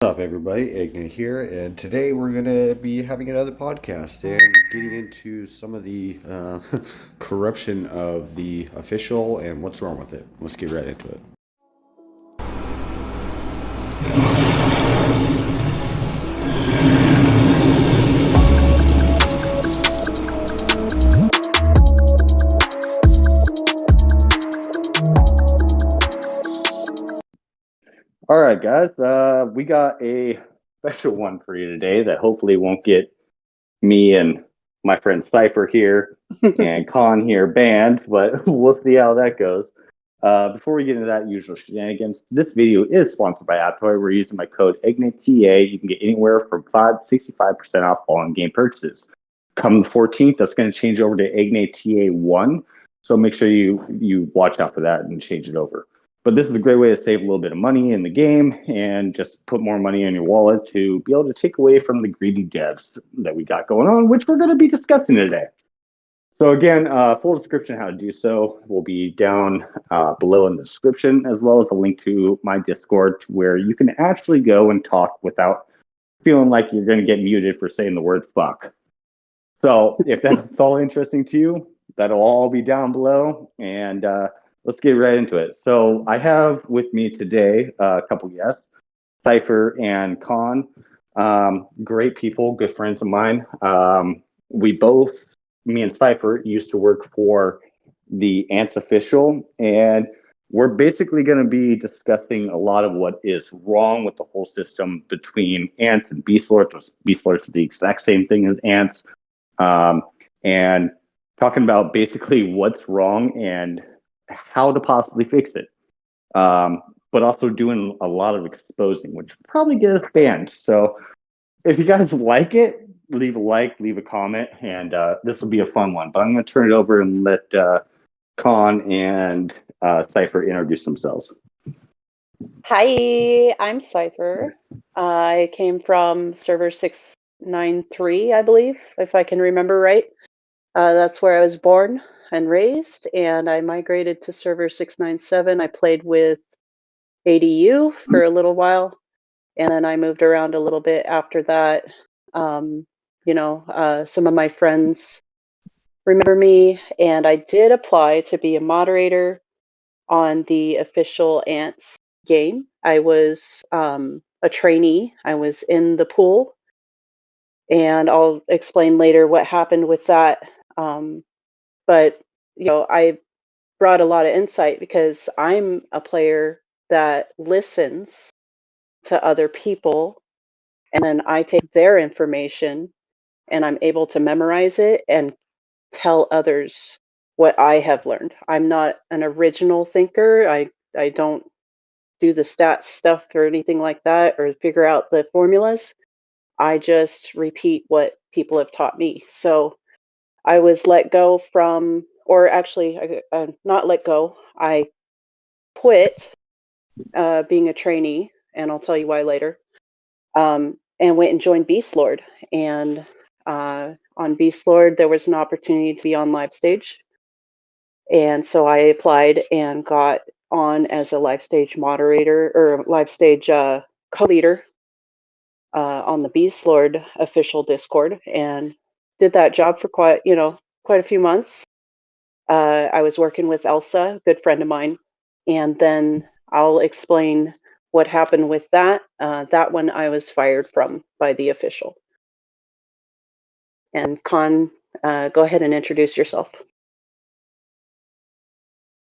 What's up, everybody? Igna here, and today we're going to be having another podcast and getting into some of the corruption of the official and what's wrong with it. Let's get right into it. All right, guys, we got a special one for you today that hopefully won't get me and my friend Cypher here and Kahn here banned, but we'll see how that goes. Before we get into that usual shenanigans, this video is sponsored by AppCoins. We're using my code IGNITA. You can get anywhere from 65% off all in-game purchases. Come the 14th, that's going to change over to IGNITA1. So make sure you watch out for that and change it over. But this is a great way to save a little bit of money in the game and just put more money in your wallet to be able to take away from the greedy devs that we got going on, which we're going to be discussing today. So again, full description how to do so will be down below in the description, as well as a link to my Discord where you can actually go and talk without feeling like you're going to get muted for saying the word fuck. So if that's all interesting to you, that'll all be down below, and let's get right into it. So I have with me today a couple guests, Cypher and Kahn. Great people, good friends of mine. We both, me and Cypher, used to work for the Ants official, and we're basically going to be discussing a lot of what is wrong with the whole system between Ants and Beast Lords. Beast Lords is the exact same thing as Ants, and talking about basically what's wrong and how to possibly fix it. But also doing a lot of exposing, which will probably get us banned. So if you guys like it, leave a like, leave a comment, and this will be a fun one. But I'm going to turn it over and let Khan and Cypher introduce themselves. Hi, I'm Cypher. I came from server 693, I believe, if I can remember right. That's where I was born and raised, and I migrated to server 697. I played with ADU for a little while, and then I moved around a little bit after that. Some of my friends remember me, and I did apply to be a moderator on the official Ants game. I was a trainee. I was in the pool, and I'll explain later what happened with that. But I brought a lot of insight because I'm a player that listens to other people, and then I take their information and I'm able to memorize it and tell others what I have learned. I'm not an original thinker. I don't do the stats stuff or anything like that or figure out the formulas. I just repeat what people have taught me. So I was let go from, or actually, not let go. I quit being a trainee, and I'll tell you why later. And went and joined Beast Lord. And on Beast Lord, there was an opportunity to be on live stage, and so I applied and got on as a live stage moderator or live stage co-leader on the Beast Lord official Discord, and did that job for quite a few months. I was working with Elsa, a good friend of mine, and then I'll explain what happened with that. That one I was fired from by the official. And Khan, go ahead and introduce yourself.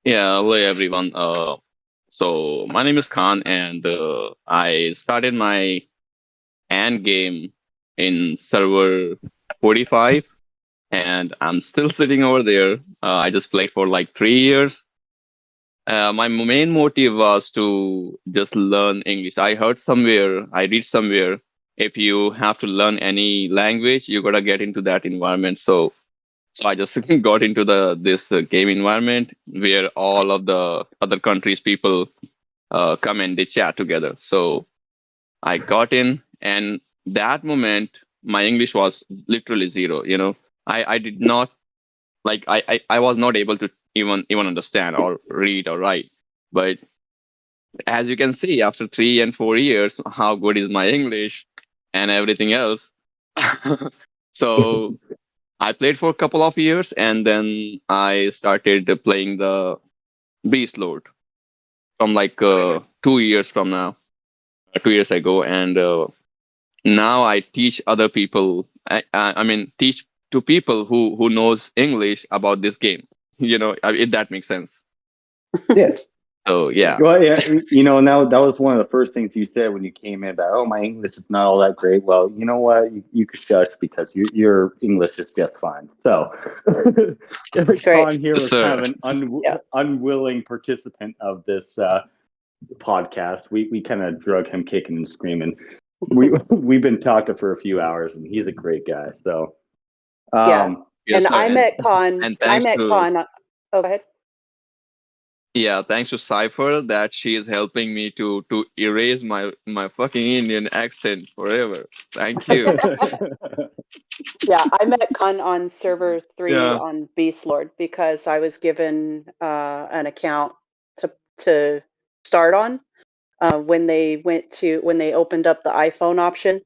Yeah, hello everyone. So my name is Khan, and I started my AND game in server 45, and I'm still sitting over there. I just played for like 3 years. My main motive was to just learn English. I read somewhere, if you have to learn any language, you gotta get into that environment. So I just got into this game environment where all of the other countries people come and they chat together. So I got in, and that moment my English was literally zero. I did not I was not able to even understand or read or write. But as you can see, after 3 and 4 years, how good is my English and everything else. So I played for a couple of years, and then I started playing the Beast Lord from like 2 years from now, 2 years ago, and now I teach other people. I mean, teach to people who knows English about this game. If that makes sense. Yeah. So yeah, Well, yeah, now that was one of the first things you said when you came in about, oh, my English is not all that great. Well, you know what? You could shush because your English is just fine. So, That's great. Con here yes, was kind sir. of an Yeah. unwilling participant of this podcast. We kind of drug him kicking and screaming. We've been talking for a few hours, and he's a great guy. So, Yeah. Yes, And sir. And I thanks met to Con. Oh, go ahead. yeah, thanks to Cypher that she is helping me to erase my fucking Indian accent forever. Thank you. Yeah, I met Con on server 3 Yeah. on Beast Lord because I was given an account to start on when they opened up the iPhone option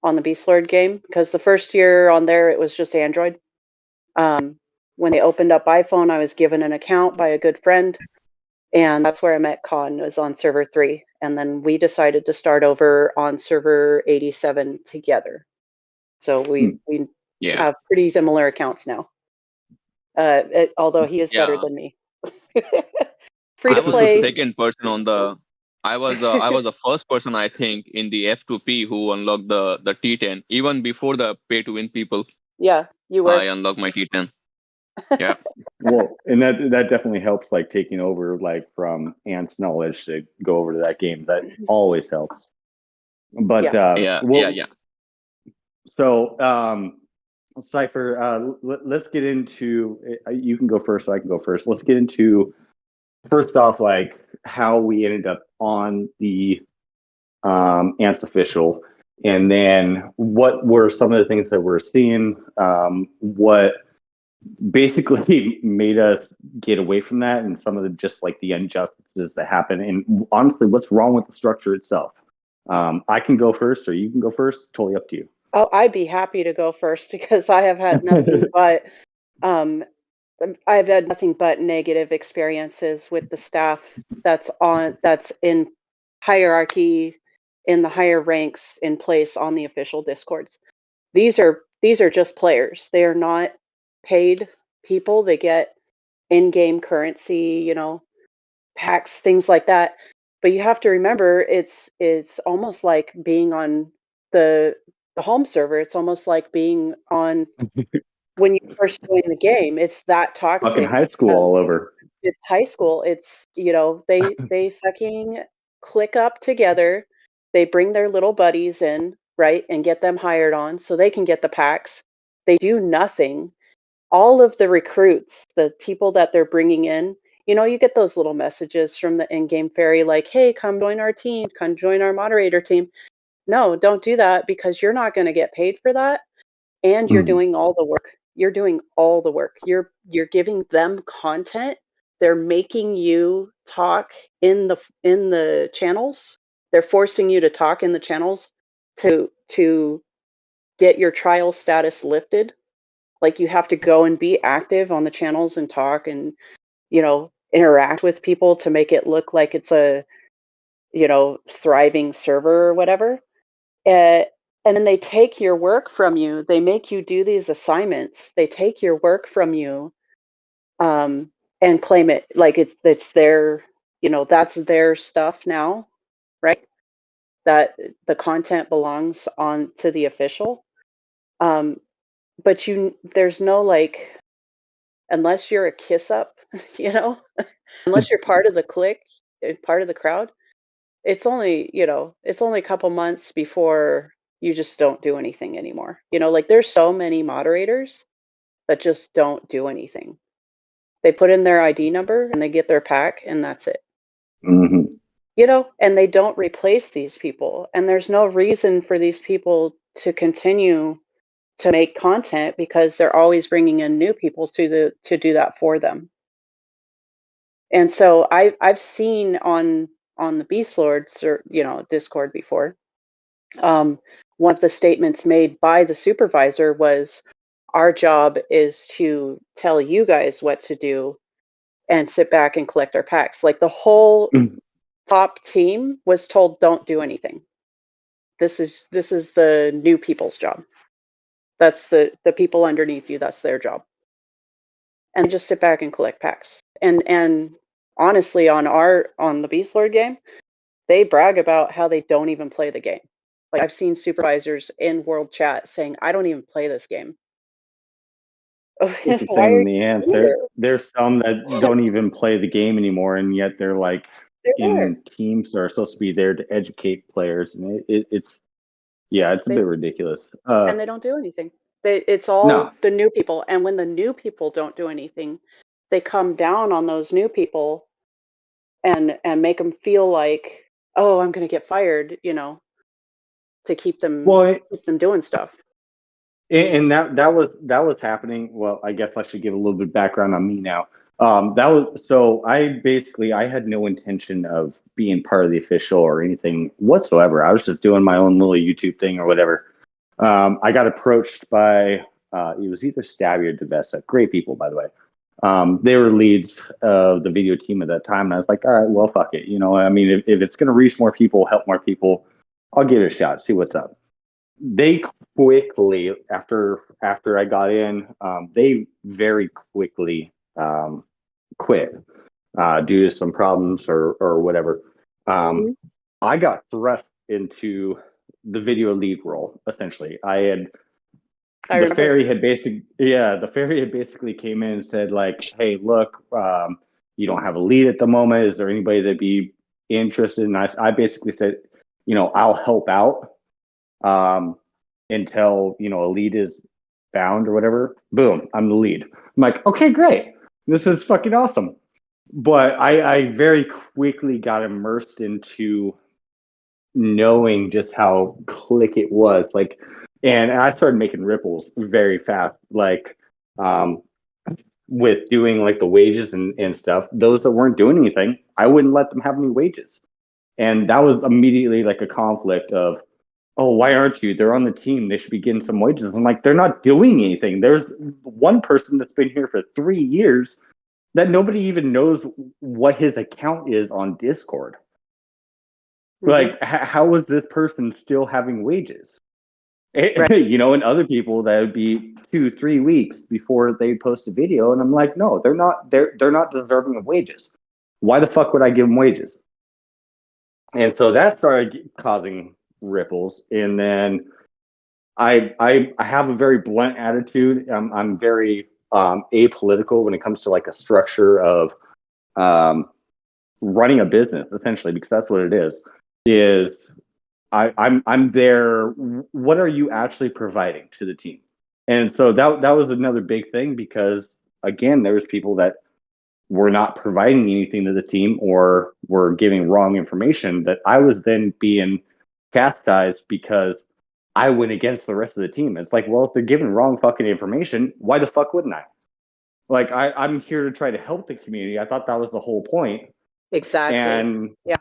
on the Beast Lord game, because the first year on there it was just Android. When they opened up iPhone, I was given an account by a good friend, and that's where I met Con, was on server 3, and then we decided to start over on server 87 together. So we Yeah. have pretty similar accounts now. Although he is better Yeah. than me. Free I to was the play. second person on the I was the first person, I think, in the F2P who unlocked the T10. Even before the pay to win people, Yeah, you I were. unlocked my T10. Yeah. well, and that definitely helps, like taking over, like from Ant's knowledge to go over to that game. That always helps. But Yeah. Yeah. Yeah. well, Yeah. so Cypher, let's get into. You can go first, so I can go first. Let's get into first off, like how we ended up on the Ants official, and then what were some of the things that we're seeing. What basically made us get away from that, and some of the just like the injustices that happen, and honestly, what's wrong with the structure itself. I can go first, or you can go first. Totally up to you. Oh, I'd be happy to go first because I have had nothing but um, I've had nothing but negative experiences with the staff that's in hierarchy, in the higher ranks in place on the official discords. These are just players. They are not paid people. They get in-game currency, packs, things like that. But you have to remember, it's almost like being on the the home server. It's almost like being on when you first join the game. It's that Fucking toxic. high school all over. It's high school. It's they fucking click up together. They bring their little buddies in, right, and get them hired on so they can get the packs. They do nothing. All of the recruits, the people that they're bringing in, you get those little messages from the in-game fairy like, "Hey, come join our team, come join our moderator team." No, don't do that because you're not going to get paid for that, and you're Mm. doing all the work. You're doing all the work. You're giving them content. They're making you talk in the channels. They're forcing you to talk in the channels to get your trial status lifted. Like, you have to go and be active on the channels and talk and, interact with people to make it look like it's a, thriving server or whatever. Uh, and then they take your work from you. They make you do these assignments. They take your work from you, um, and claim it like it's their, that's their stuff now, right? That the content belongs on to the official. Um, but there's no like, unless you're a kiss up, you know, unless you're part of the clique, part of the crowd. It's only a couple months before you just don't do anything anymore. Like, there's so many moderators that just don't do anything. They put in their ID number and they get their pack and that's it. Mm-hmm. And they don't replace these people. And there's no reason for these people to continue to make content because they're always bringing in new people to do that for them. And so I've seen on on the Beast Lords or Discord before, one of the statements made by the supervisor was, our job is to tell you guys what to do and sit back and collect our packs. Like the whole top team was told, don't do anything. This is the new people's job. That's the people underneath you. That's their job. And just sit back and collect packs. And honestly, on the Beast Lord game, they brag about how they don't even play the game. Like I've seen supervisors in world chat saying, I don't even play this game. It's a pain in the ass. There's some that don't even play the game anymore, and yet they're like in teams that are supposed to be there to educate players, and it's a bit ridiculous. And they don't do anything. It's all the new people, and when the new people don't do anything, they come down on those new people and make them feel like, oh, I'm going to get fired, to keep them doing stuff. And that was happening. Well, I guess I should give a little bit of background on me now. I had no intention of being part of the official or anything whatsoever. I was just doing my own little YouTube thing or whatever. I got approached by it was either Stabby or Devessa. Great people, by the way. They were leads of the video team at that time, and I was like, all right, well, fuck it. I mean, if it's going to reach more people, help more people, I'll give it a shot, see what's up. They quickly, after I got in, they very quickly quit due to some problems or whatever. I got thrust into the video lead role. Essentially, the fairy had basically came in and said like, hey, look, you don't have a lead at the moment. Is there anybody that'd be interested? And I basically said, I'll help out until a lead is found or whatever. Boom, I'm the lead. I'm like, okay, great, this is fucking awesome. But I very quickly got immersed into knowing just how clique it was, like, and I started making ripples very fast, like with doing like the wages and stuff. Those that weren't doing anything, I wouldn't let them have any wages, and that was immediately like a conflict of, oh, why aren't you? They're on the team. They should be getting some wages. I'm like, they're not doing anything. There's one person that's been here for 3 years that nobody even knows what his account is on Discord. Like, how is this person still having wages? Right. And other people that would be 2-3 weeks before they post a video, and I'm like, no, they're not. They're not deserving of wages. Why the fuck would I give them wages? And so that started causing ripples, and then I have a very blunt attitude. I'm very apolitical when it comes to like a structure of running a business, essentially, because that's what it is I'm there. What are you actually providing to the team? And so that was another big thing, because again, there was people that were not providing anything to the team or were giving wrong information, that I was then being chastised because I went against the rest of the team. It's like, well, if they're giving wrong fucking information, why the fuck wouldn't I? Like, I'm here to try to help the community. I thought that was the whole point. Exactly. And yeah,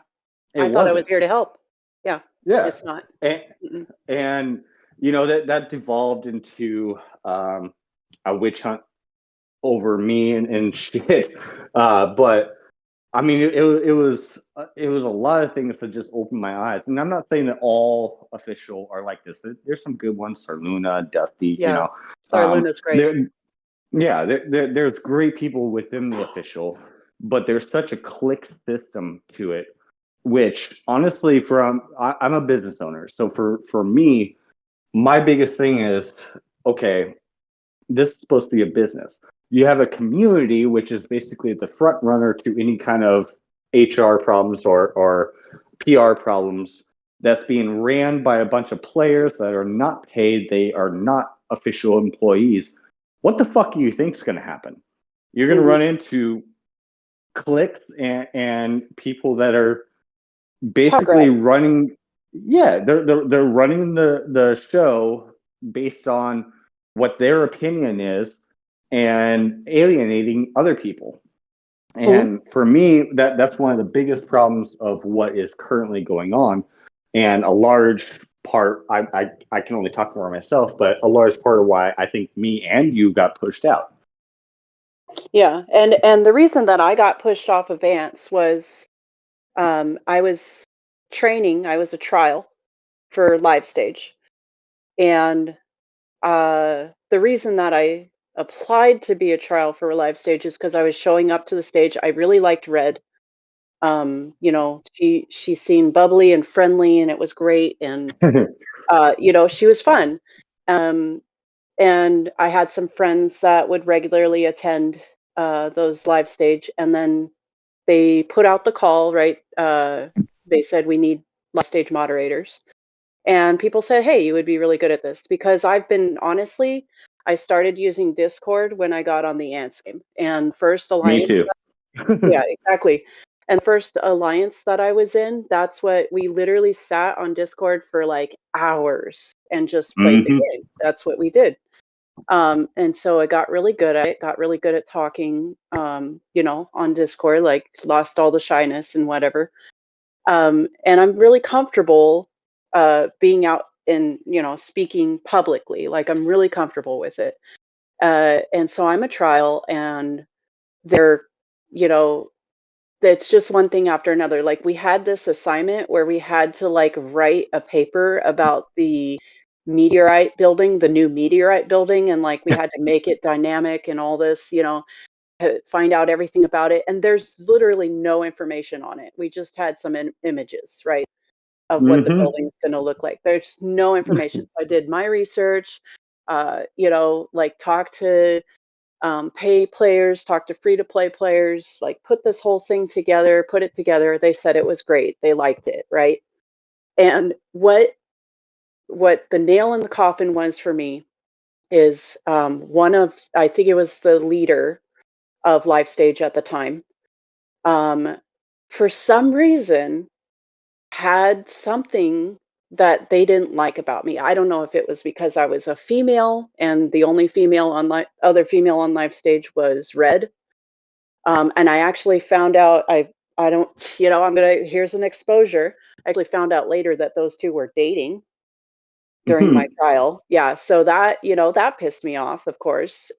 I thought I was here to help. Yeah. Yeah. It's not. And that devolved into a witch hunt over me and shit. But I mean, it was a lot of things that just opened my eyes. And I'm not saying that all official are like this. There's some good ones, Sarluna, Dusty. Yeah. Sarluna's great. There's great people within the official, but there's such a clique system to it, which honestly, I'm a business owner. So for me, my biggest thing is, okay, this is supposed to be a business. You have a community, which is basically the front runner to any kind of HR problems or PR problems, that's being ran by a bunch of players that are not paid. They are not official employees. What the fuck do you think is going to happen? You're going to run into cliques and people that are basically running. Yeah, they're running the show based on what their opinion is and alienating other people. And for me, that's one of the biggest problems of what is currently going on. And a large part, I can only talk for myself, but a large part of why I think me and you got pushed out. Yeah, and the reason that I got pushed off of Ants was I was training. I was a trial for live stage, and the reason that I applied to be a trial for a live stage is because I was showing up to the stage. I really liked Red. You know, she seemed bubbly and friendly, and it was great. And you know, she was fun. Um, and I had some friends that would regularly attend those live stage, and then they put out the call, right? They said we need live stage moderators, and people said, "Hey, you would be really good at this," because I've been honestly, I started using Discord when I got on the Ants game, and first Me alliance, too. yeah, exactly. And first alliance that I was in, that's what we literally sat on Discord for like hours and just played the game. That's what we did. And so I got really good at it, got really good at talking, you know, on Discord, like lost all the shyness and whatever. And I'm really comfortable being out and, you know, speaking publicly. Like I'm really comfortable with it. And so I'm a trial, and they're, you know, it's just one thing after another. Like we had this assignment where we had to like write a paper about the meteorite building, the new meteorite building, and like we had to make it dynamic and all this, you know, find out everything about it. And there's literally no information on it. We just had some images, right, of what the building is going to look like. There's no information. So I did my research, you know, like talk to pay players, talk to free to play players, like put this whole thing together, put it together. They said it was great. They liked it, right? And what the nail in the coffin was for me is one of, I think it was the leader of Live Stage at the time, um, for some reason had something that they didn't like about me. I don't know if it was because I was a female and the only female on other female on Live Stage was Red. And I actually found out, I don't, you know, here's an exposure. I actually found out later that those two were dating during my trial. Yeah, so that, you know, that pissed me off, of course,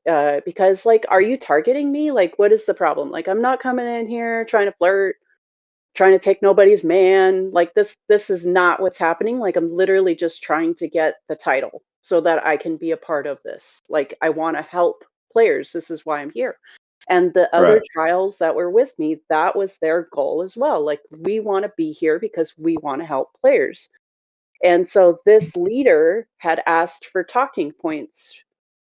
because like, are you targeting me? Like, what is the problem? Like, I'm not coming in here trying to flirt, trying to take nobody's man. Like this is not what's happening. Like I'm literally just trying to get the title so that I can be a part of this. Like I want to help players. This is why I'm here. And the other Right. trials that were with me, that was their goal as well. Like we want to be here because we want to help players. And so this leader had asked for talking points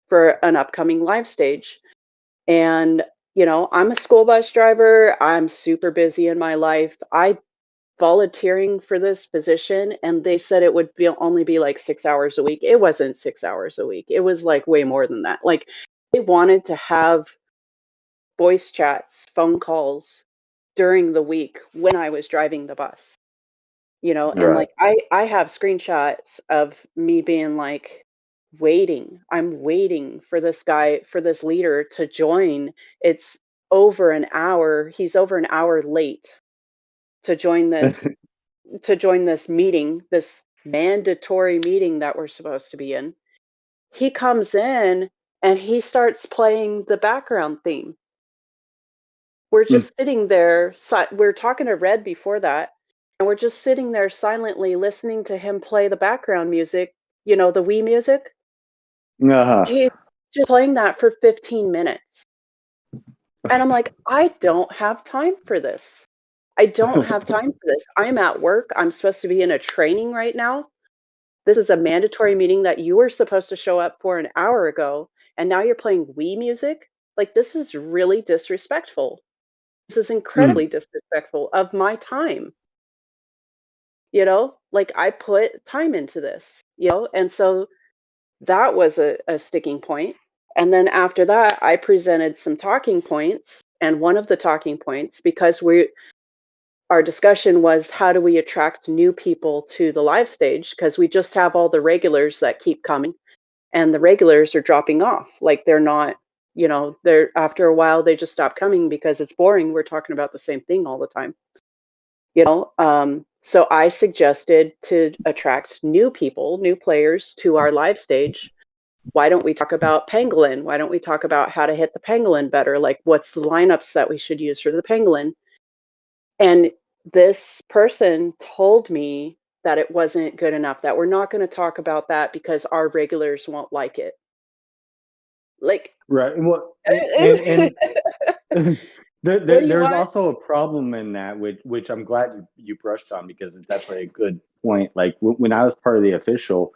for an upcoming live stage. And, you know, I'm a school bus driver. I'm super busy in my life. I volunteering for this position, and they said it would be only be like 6 hours a week. It wasn't 6 hours a week. It was like way more than that. Like they wanted to have voice chats, phone calls during the week when I was driving the bus. You know, and Right. like I have screenshots of me being like waiting. I'm waiting for this guy, for this leader to join. It's over an hour. He's over an hour late to join this meeting, this mandatory meeting that we're supposed to be in. He comes in and he starts playing the background theme. We're just sitting there. We're talking to Red before that, and we're just sitting there silently listening to him play the background music, you know, the Wii music. Uh-huh. He's just playing that for 15 minutes. And I'm like, I don't have time for this. I don't have time for this. I'm at work. I'm supposed to be in a training right now. This is a mandatory meeting that you were supposed to show up for an hour ago, and now you're playing Wii music? Like, this is really disrespectful. This is incredibly disrespectful of my time. You know, like I put time into this, you know, and so that was a sticking point. And then after that, I presented some talking points. And one of the talking points, because our discussion was how do we attract new people to the live stage? Because we just have all the regulars that keep coming, and the regulars are dropping off. Like they're not you know, they're after a while they just stop coming because it's boring. We're talking about the same thing all the time. You know, so I suggested to attract new people, new players to our live stage. Why don't we talk about pangolin? Why don't we talk about how to hit the pangolin better? Like, what's the lineups that we should use for the pangolin? And this person told me that it wasn't good enough, that we're not going to talk about that because our regulars won't like it. Like, Right. Well, what and do you there's want? also a problem in that, which I'm glad you brushed on, because it's definitely a good point. Like when I was part of the official,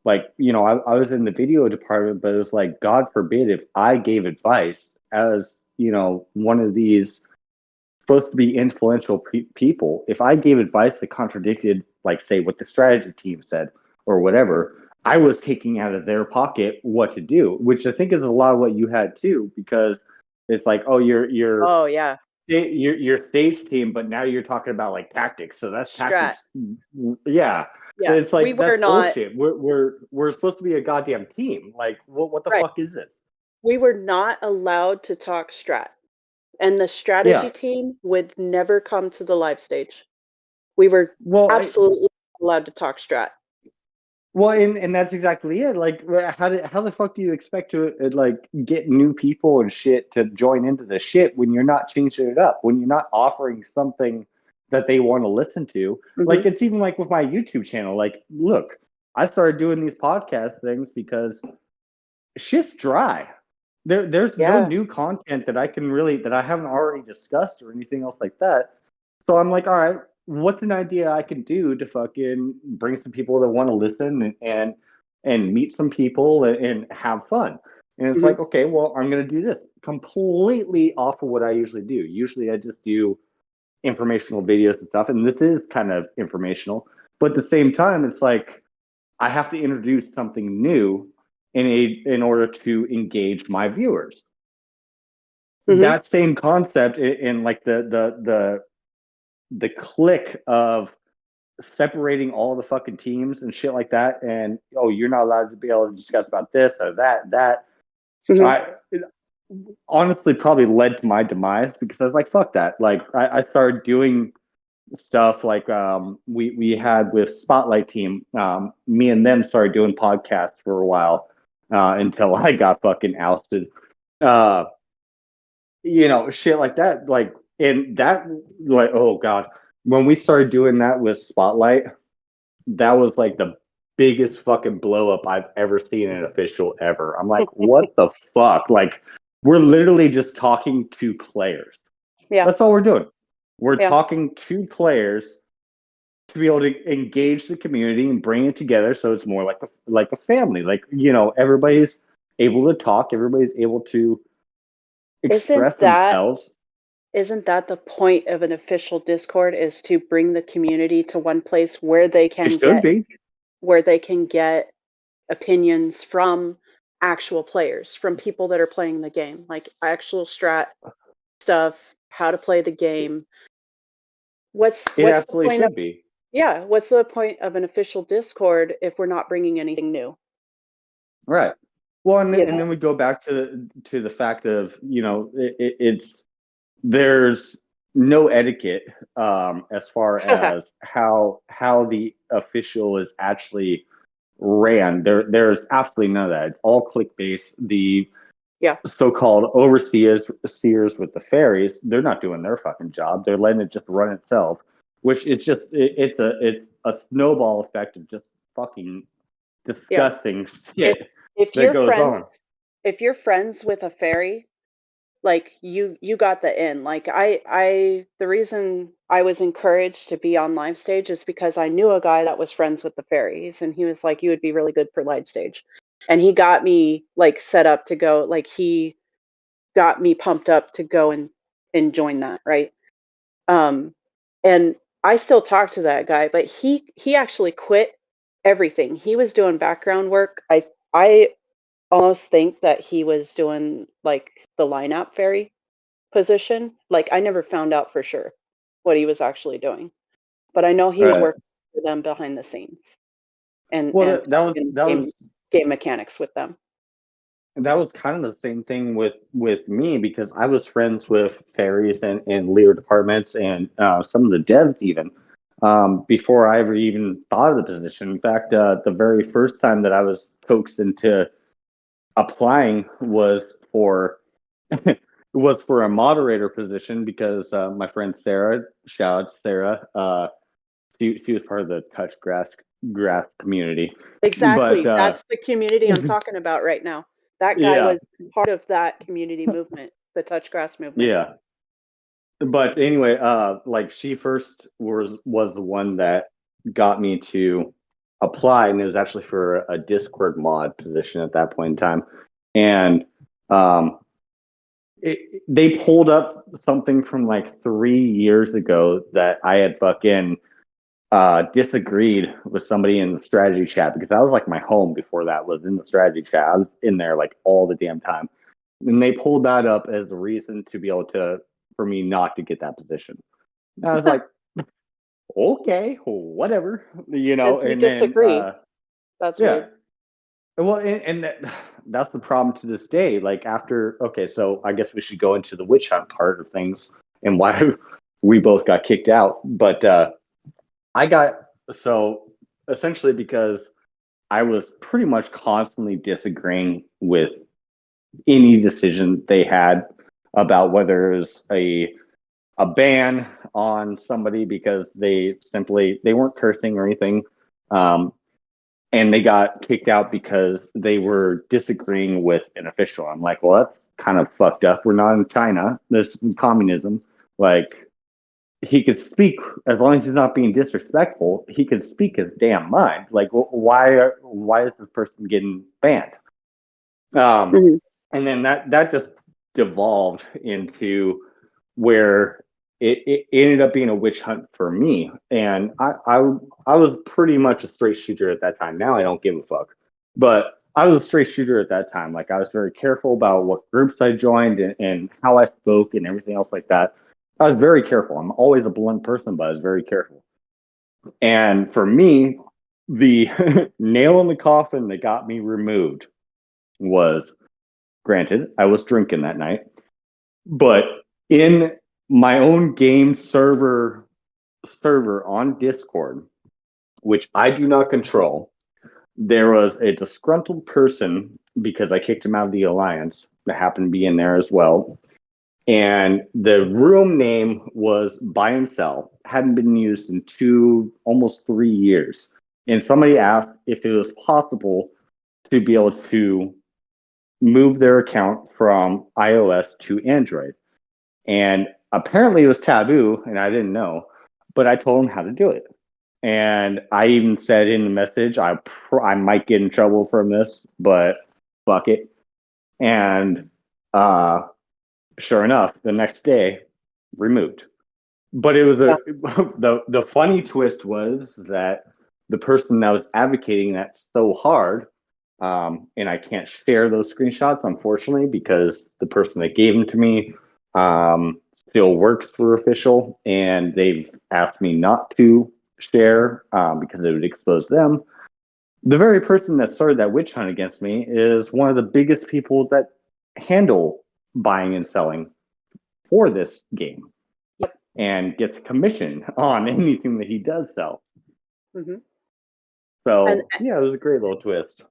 like, you know, I was in the video department, but it was like, God forbid if I gave advice as, you know, one of these supposed to be influential people, if I gave advice that contradicted, like, say, what the strategy team said or whatever, I was taking out of their pocket what to do, which I think is a lot of what you had too, because it's like, oh, Oh, yeah. your stage team, but now you're talking about like tactics, so that's Strat. tactics. Yeah, Yeah. it's We like, were that's not, bullshit. We're supposed to be a goddamn team. Like, what the right. fuck is this? We were not allowed to talk strat. And the strategy Yeah. team would never come to the live stage. We were Well, absolutely allowed to talk strat. well, and that's exactly it. Like, how the fuck do you expect to like get new people and shit to join into the shit when you're not changing it up, when you're not offering something that they want to listen to? Hmm. Like, it's even like with my YouTube channel. Like, look, I started doing these podcast things because shit's dry. There's no Yeah. new content that I can really, that I haven't already discussed or anything else like that. So I'm like, all right, what's an idea I can do to fucking bring some people that want to listen and meet some people and have fun. And it's Hmm. like, okay, well, I'm gonna do this completely off of what I usually do. Usually I just do informational videos and stuff, and this is kind of informational. But at the same time, it's like I have to introduce something new in order to engage my viewers. Hmm. That same concept in like the clique of separating all the fucking teams and shit like that, and oh, you're not allowed to be able to discuss about this or that. Hmm. I it honestly probably led to my demise, because I was like, fuck that. Like, I started doing stuff like, we had with Spotlight Team, me and them started doing podcasts for a while, until I got fucking ousted. Uh, you know, shit like that. Like, and that, like, oh god, when we started doing that with Spotlight, that was like the biggest fucking blow up I've ever seen in an official ever. I'm like, what the fuck? Like, we're literally just talking to players. Yeah. That's all we're doing. We're Yeah. talking to players to be able to engage the community and bring it together, so it's more like a family. Like, you know, everybody's able to talk, everybody's able to Isn't express that themselves. isn't that the point of an official Discord, is to bring the community to one place where they It can should get be. opinions from actual players, from people that are playing the game, like actual strat stuff, how to play the game. It What's the absolutely point of, should be. yeah, what's the point of an official Discord if we're not bringing anything new? Right. Well, You and then we go back to the fact of, you know, it's there's no etiquette, as far know? as how the official is actually ran. There's absolutely none of that. It's all click based. The Yeah. so-called overseers with the fairies, they're not doing their fucking job. They're letting it just run itself, which it's just it's a snowball effect of just fucking Yeah. disgusting If shit if that you're goes friends on. if you're friends with a fairy, like you got the in. Like the reason I was encouraged to be on live stage is because I knew a guy that was friends with the fairies, and he was like, you would be really good for live stage. And he got me like set up to go, like he got me pumped up to go and join that, right? Um and I still talk to that guy, but he actually quit everything. He was doing background work. I almost think that he was doing like the lineup fairy position. Like, I never found out for sure what he was actually doing, but I know he was Right. working for them behind the scenes Well, and that was talking that was game mechanics with them. that was kind of the same thing with me, because I was friends with fairies and leader departments and some of the devs even, before I ever even thought of the position. In fact, the very first time that I was coaxed into applying was for was for a moderator position, because my friend Sarah, shout out to Sarah, she was part of the touch grass community. Exactly. But That's the community I'm talking about right now. That guy yeah, was part of that community movement, the touch grass movement. yeah. But anyway, like she first was the one that got me to apply, and it was actually for a Discord mod position at that point in time. And um, they pulled up something from like 3 years ago that I had fucking disagreed with somebody in the strategy chat, because that was like my home before that was in the strategy chat. I was in there like all the damn time. And they pulled that up as a reason to be able to, for me not to get that position. And I was like, okay, whatever, Because you and then, disagree. That's yeah. weird. Well, and that's the problem to this day. Like after, okay, so I guess we should go into the witch hunt part of things and why we both got kicked out. But I got, so essentially because I was pretty much constantly disagreeing with any decision they had about whether it was a ban on somebody because they weren't cursing or anything, um, and they got kicked out because they were disagreeing with an official. I'm like, well, that's kind of fucked up. We're not in China. There's communism. Like, he could speak as long as he's not being disrespectful. He could speak his damn mind. Like, why is this person getting banned? Um, Mhm. and then that just devolved into where it ended up being a witch hunt for me. And I was pretty much a straight shooter at that time. Now I don't give a fuck, but I was a straight shooter at that time. Like I was very careful about what groups I joined and how I spoke and everything else like that. I was very careful. I'm always a blunt person, but I was very careful. And for me, the nail in the coffin that got me removed was, granted, I was drinking that night, but in my own game server on Discord, which I do not control, there was a disgruntled person because I kicked him out of the alliance that happened to be in there as well. And the room name was buy and sell, hadn't been used in almost 3 years. And somebody asked if it was possible to be able to move their account from iOS to Android. And apparently it was taboo and I didn't know, but I told him how to do it. And I even said in the message, I might get in trouble from this, but fuck it. And sure enough, the next day, removed. But it was Yeah. the funny twist was that the person that was advocating that so hard, and I can't share those screenshots unfortunately because the person that gave them to me still works for official, and they've asked me not to share because it would expose them. The very person that started that witch hunt against me is one of the biggest people that handle buying and selling for this game Yep. and gets commission on anything that he does sell. hmm And So yeah, it was a great little twist.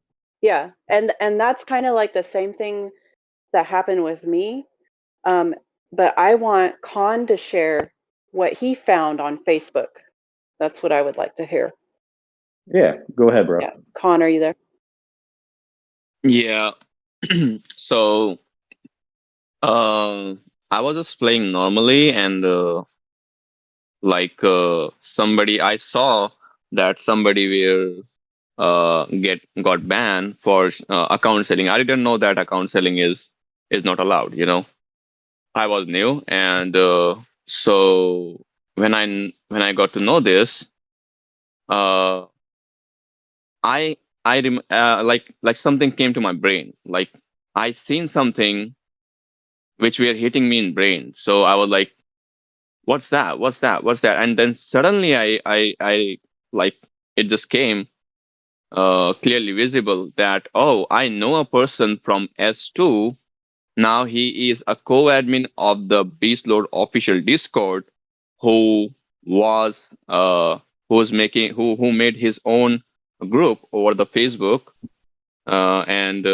yeah, and that's kind of like the same thing that happened with me. Um, but I want Khan to share what he found on Facebook. That's what I would like to hear. Yeah, go ahead, bro. Yeah, Khan, are you there? Yeah. So, I was just playing normally, and somebody I saw that somebody were get got banned for account selling. I didn't know that account selling is not allowed. I was new, and so when I got to know this, uh, like something came to my brain. Like I seen something which were hitting me in brain. So I was like, "What's that? What's that? What's that?" And then suddenly I like it just came. clearly visible that, oh, I know a person from S2. Now he is a co-admin of the Beastload official Discord, who was who's making who made his own group over the Facebook, and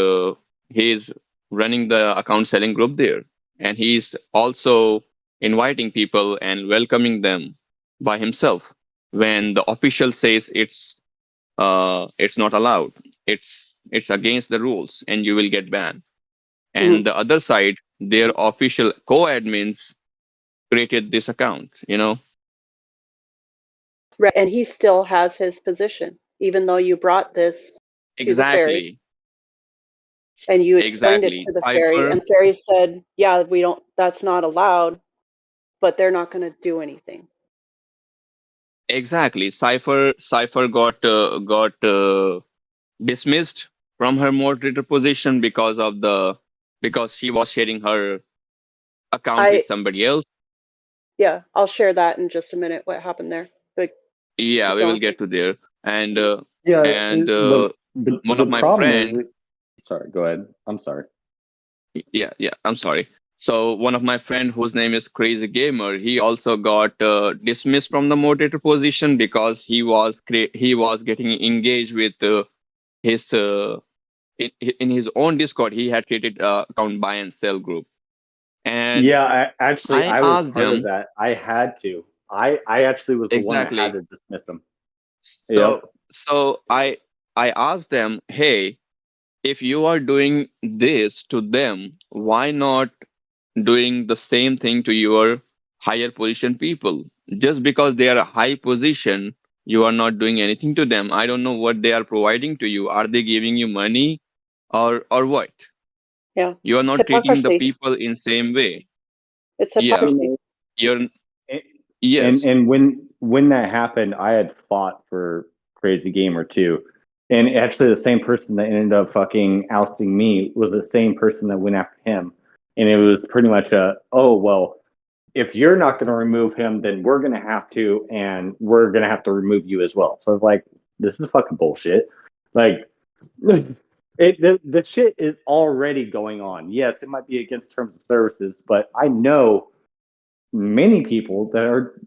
he's running the account selling group there, and he's also inviting people and welcoming them by himself when the official says it's not allowed, it's against the rules and you will get banned. Mhm. And the other side, their official co-admins created this account, you know. Right. And he still has his position, even though you brought this to the ferry Exactly. and you explained it Exactly. to the ferry, Cypher. and the ferry said, yeah, we don't, that's not allowed, but they're not going to do anything. Exactly. Cypher got dismissed from her moderator position because she was sharing her account with I, somebody else. yeah, I'll share that in just a minute, what happened there. But Yeah, keep we will going. get to there. And Yeah, and one the of my problem is, friend. sorry, go ahead. I'm sorry. Yeah, I'm sorry. So one of my friend whose name is Crazy Gamer, he also got dismissed from the moderator position because he was getting engaged with his in his own Discord. He had created account buy and sell group, and Yeah, actually, I I was asked part of them that. I had to. I actually was the one that had exactly. to dismiss them. Yep. So I asked them, hey, if you are doing this to them, why not doing the same thing to your higher position people? Just because they are a high position, you are not doing anything to them. I don't know what they are providing to you. Are they giving you money or what? Yeah, You are it's not treating the hypocrisy. people in same way. It's Yeah, hypocrisy. you're And yes, and when that happened, I had fought for Crazy Gamer too. And actually, the same person that ended up fucking ousting me was the same person that went after him. And it was pretty much oh well, if you're not going to remove him, then we're going to have to, and we're going to have to remove you as well. So it's like, this is fucking bullshit. Like, the shit is already going on. Yes, it might be against terms of services, but I know many people that are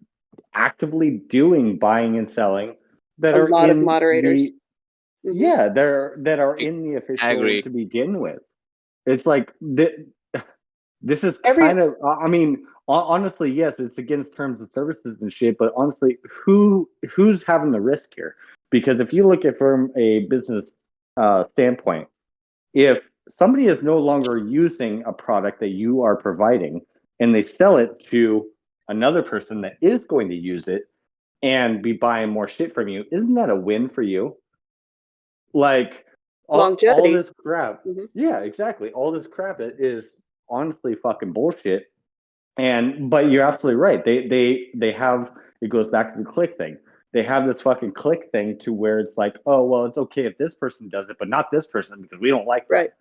actively doing buying and selling that A are lot of in moderators. the Hmm. yeah that are I in the official agree. to begin with. It's like this is Every kind of I mean honestly yes it's against terms of services and shit, but honestly who's having the risk here? Because if you look at from a business standpoint, if somebody is no longer using a product that you are providing and they sell it to another person that is going to use it and be buying more shit from you, isn't that a win for you? Like all longevity. this crap. Hmm. Yeah, exactly. All this crap is honestly fucking bullshit. And but you're absolutely right. They have it goes back to the click thing. They have this fucking click thing to where it's like, oh well, it's okay if this person does it, but not this person because we don't like them. Right.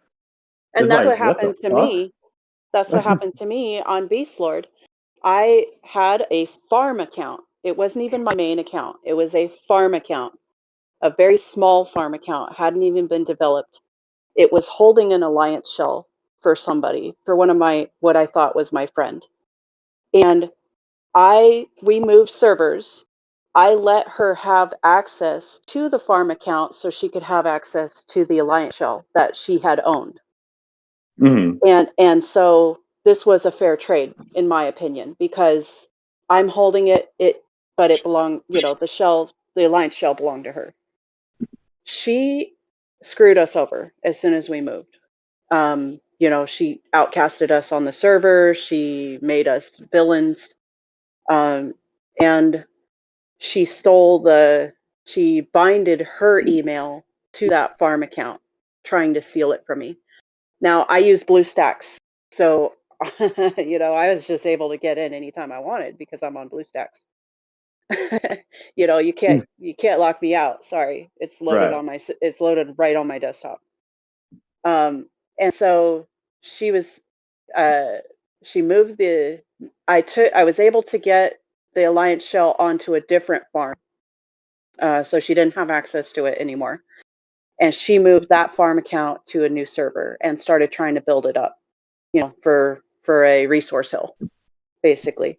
It's And that's like, what what the happened to fuck? me. That's what happened to me on Beastlord. I had a farm account. It wasn't even my main account. It was a farm account, a very small farm account, hadn't even been developed. It was holding an alliance shell for somebody, for one of my, what I thought was my friend. And we moved servers. I let her have access to the farm account so she could have access to the alliance shell that she had owned. Mm-hmm. And so this was a fair trade in my opinion because I'm holding it, but it belonged, the alliance shell belonged to her. She screwed us over as soon as we moved. She outcasted us on the server. She made us villains, and she binded her email to that farm account, trying to steal it from me. Now I use BlueStacks, so I was just able to get in anytime I wanted because I'm on BlueStacks. You can't lock me out. Sorry, Right. it's loaded right on my desktop. And so she was uh, she moved the I was able to get the alliance shell onto a different farm, so she didn't have access to it anymore. and she moved that farm account to a new server and started trying to build it up, for a resource hill, basically.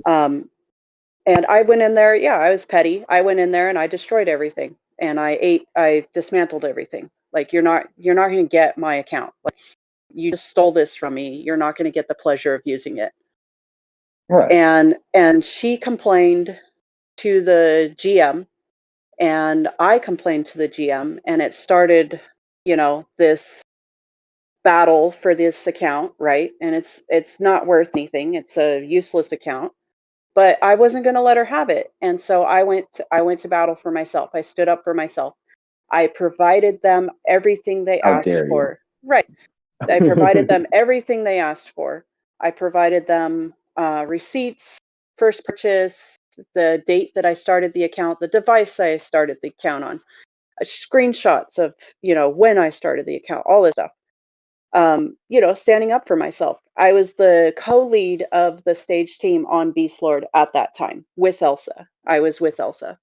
And I went in there. Yeah, I was petty. I went in there and I destroyed everything, and I dismantled everything. Like, you're not going to get my account. Like, you just stole this from me. You're not going to get the pleasure of using it. Right. And she complained to the GM, and I complained to the GM, and it started, this battle for this account, right? And it's not worth anything. It's a useless account. But I wasn't going to let her have it. And so I went to battle for myself. I stood up for myself. I provided them everything they How asked dare you? for. Right. I provided them everything they asked for. I provided them receipts, first purchase, the date that I started the account, the device I started the account on, screenshots of, when I started the account, all this stuff. Standing up for myself. I was the co-lead of the stage team on Beast Lord at that time with Elsa. I was with Elsa.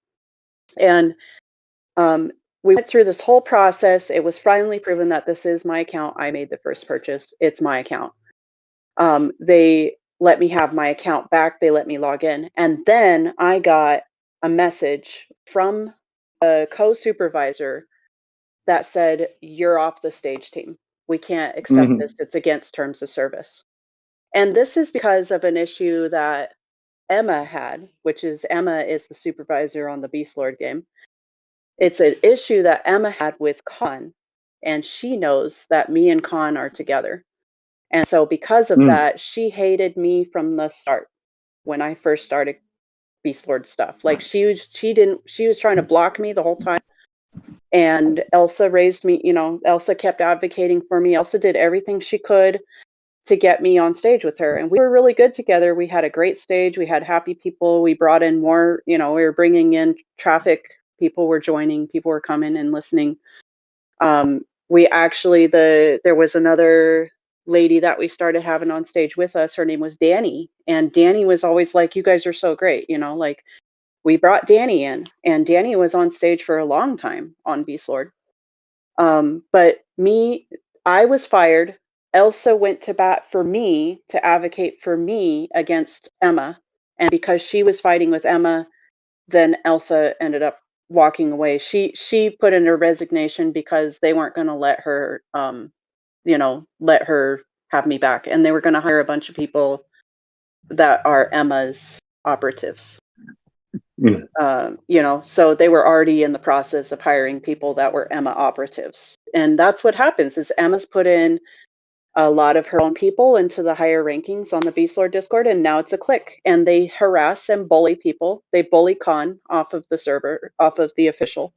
And we went through this whole process. It was finally proven that this is my account. I made the first purchase. It's my account. They let me have my account back. They let me log in. And then I got a message from a co-supervisor that said, "You're off the stage team. We can't accept this. It's against terms of service." And this is because of an issue that Emma had, Emma is the supervisor on the Beast Lord game. It's an issue that Emma had with Kahn, and she knows that me and Kahn are together. And so because of that, she hated me from the start when I first started Beast Lord stuff. Like, she was trying to block me the whole time. And Elsa raised me, Elsa kept advocating for me. Elsa did everything she could to get me on stage with her. And we were really good together. We had a great stage. We had happy people. We brought in more, we were bringing in traffic. People were joining. People were coming and listening. We actually, there was another lady that we started having on stage with us. Her name was Danny. And Danny was always like, "You guys are so great." Like, we brought Danny in, and Danny was on stage for a long time on Beast Lord. But I was fired. Elsa went to bat for me to advocate for me against Emma. And because she was fighting with Emma, then Elsa ended up walking away. She put in her resignation because they weren't going to let her, let her have me back. And they were going to hire a bunch of people that are Emma's operatives. So they were already in the process of hiring people that were Emma operatives. And that's what happens is Emma's put in a lot of her own people into the higher rankings on the Beast Lord Discord, and now it's a clique. And they harass and bully people. They bully Khan off of the server, off of the official.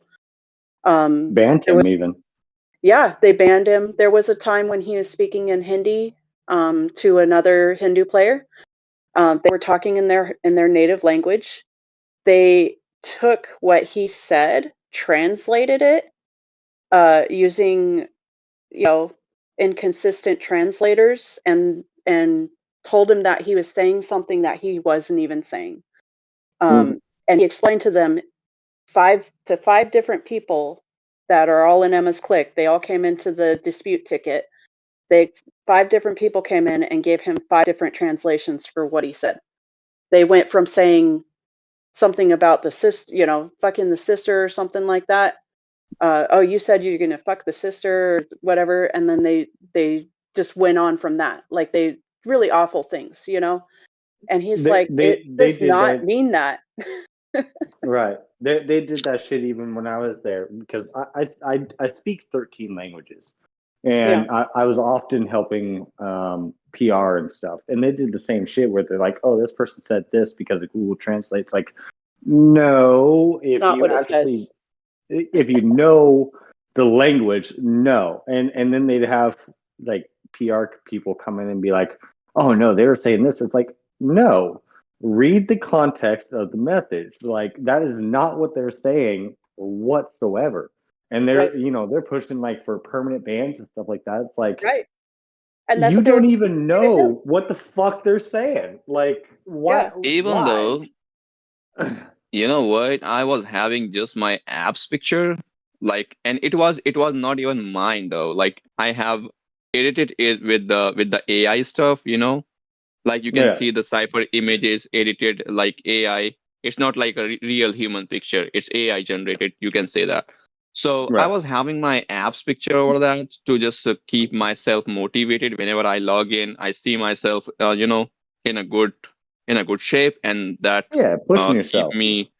Banned him even. Yeah, they banned him. There was a time when he was speaking in Hindi to another Hindu player. They were talking in their native language. They took what he said, translated it using, inconsistent translators, and told him that he was saying something that he wasn't even saying. And he explained to them five different people that are all in Emma's clique. They all came into the dispute ticket. 5 different people came in and gave him 5 different translations for what he said. They went from saying something about the sister, fucking the sister or something like that. Oh, you said you're gonna fuck the sister or whatever, and then they just went on from that. Like, they really awful things, And he's like, "It does not mean that." Right. They did that shit even when I was there, because I speak 13 languages, and I was often helping PR and stuff, and they did the same shit where they're like, "Oh, this person said this because of Google Translate's." Like, no, if Not you what actually, if you know the language, no. And then they'd have like PR people come in and be like, "Oh no, they were saying this." It's like, no. Read the context of the message. Like, that is not what they're saying whatsoever. And they're, Right. they're pushing like for permanent bans and stuff like that. It's like, Right. And that's you what they were don't even trying to do. know what the fuck they're saying. Like, why? Yeah. Even Why? though, you know what, I was having just my apps picture Like, and it was not even mine though. Like, I have edited it with the AI stuff, like you can Yeah. see the Cypher images edited like AI. It's not like a real human picture. It's AI generated. You can say that. So I Right. was having my app's picture over that to just keep myself motivated. Whenever I log in, I see myself, in a good shape, and that Yeah. Pushing keep yourself. me,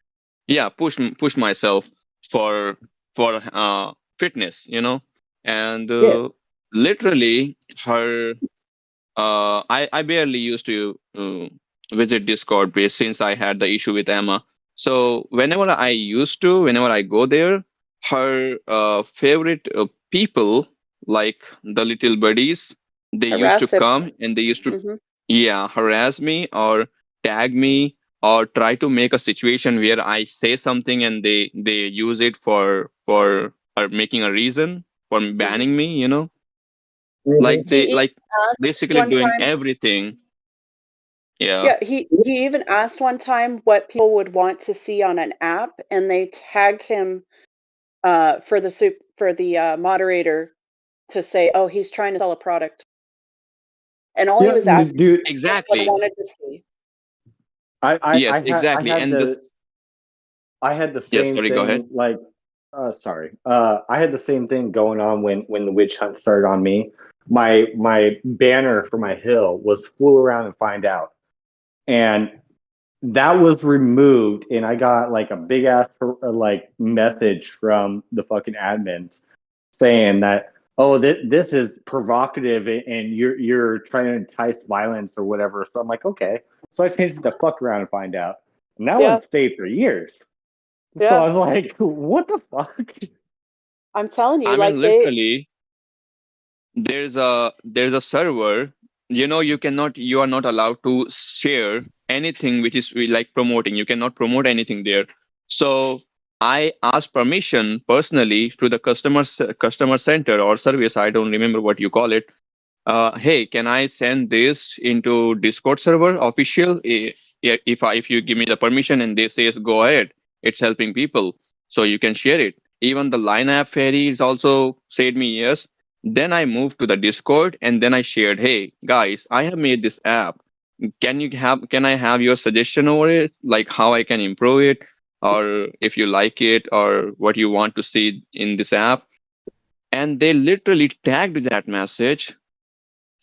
yeah, push myself for fitness, and Yeah. literally her I barely used to visit Discord base since I had the issue with Emma. So whenever I go there, her favorite people, like the little buddies, they used to Harass him. come and they used to, Hmm. yeah, harass me or tag me or try to make a situation where I say something and they use it for or making a reason for Hmm. banning me, Hmm. like He they even like asked basically one doing time. everything. Yeah. Yeah, he even asked one time what people would want to see on an app, and they tagged him for the moderator to say, "Oh, he's trying to sell a product," and all he Yeah, was asking dude. what one Exactly. wanted to see. Yes, exactly. And this, I had the yes, same sorry, go ahead. thing. Like, sorry. I had the same thing going on when the witch hunt started on me. My banner for my hill was fool around and find out, and that was removed. And I got like a big ass like message from the fucking admins saying that, oh, this is provocative and you're trying to entice violence or whatever. So I'm like, okay. So I changed it to fuck around and find out. And that Yeah, one stayed for years. So yeah. I'm like, what the fuck? I'm telling you, I mean, like they. literally, there's a server, you are not allowed to share anything which is like promoting. You cannot promote anything there. So I asked permission personally to the customer center or service, I don't remember what you call it. Hey, can I send this into Discord server official? If you give me the permission and they says go ahead, it's helping people, so you can share it. Even the line app fairies also said me yes. Then I moved to the Discord and then I shared, hey guys, I have made this app. Can I have your suggestion over it, like how I can improve it, or if you like it, or what you want to see in this app? And they literally tagged that message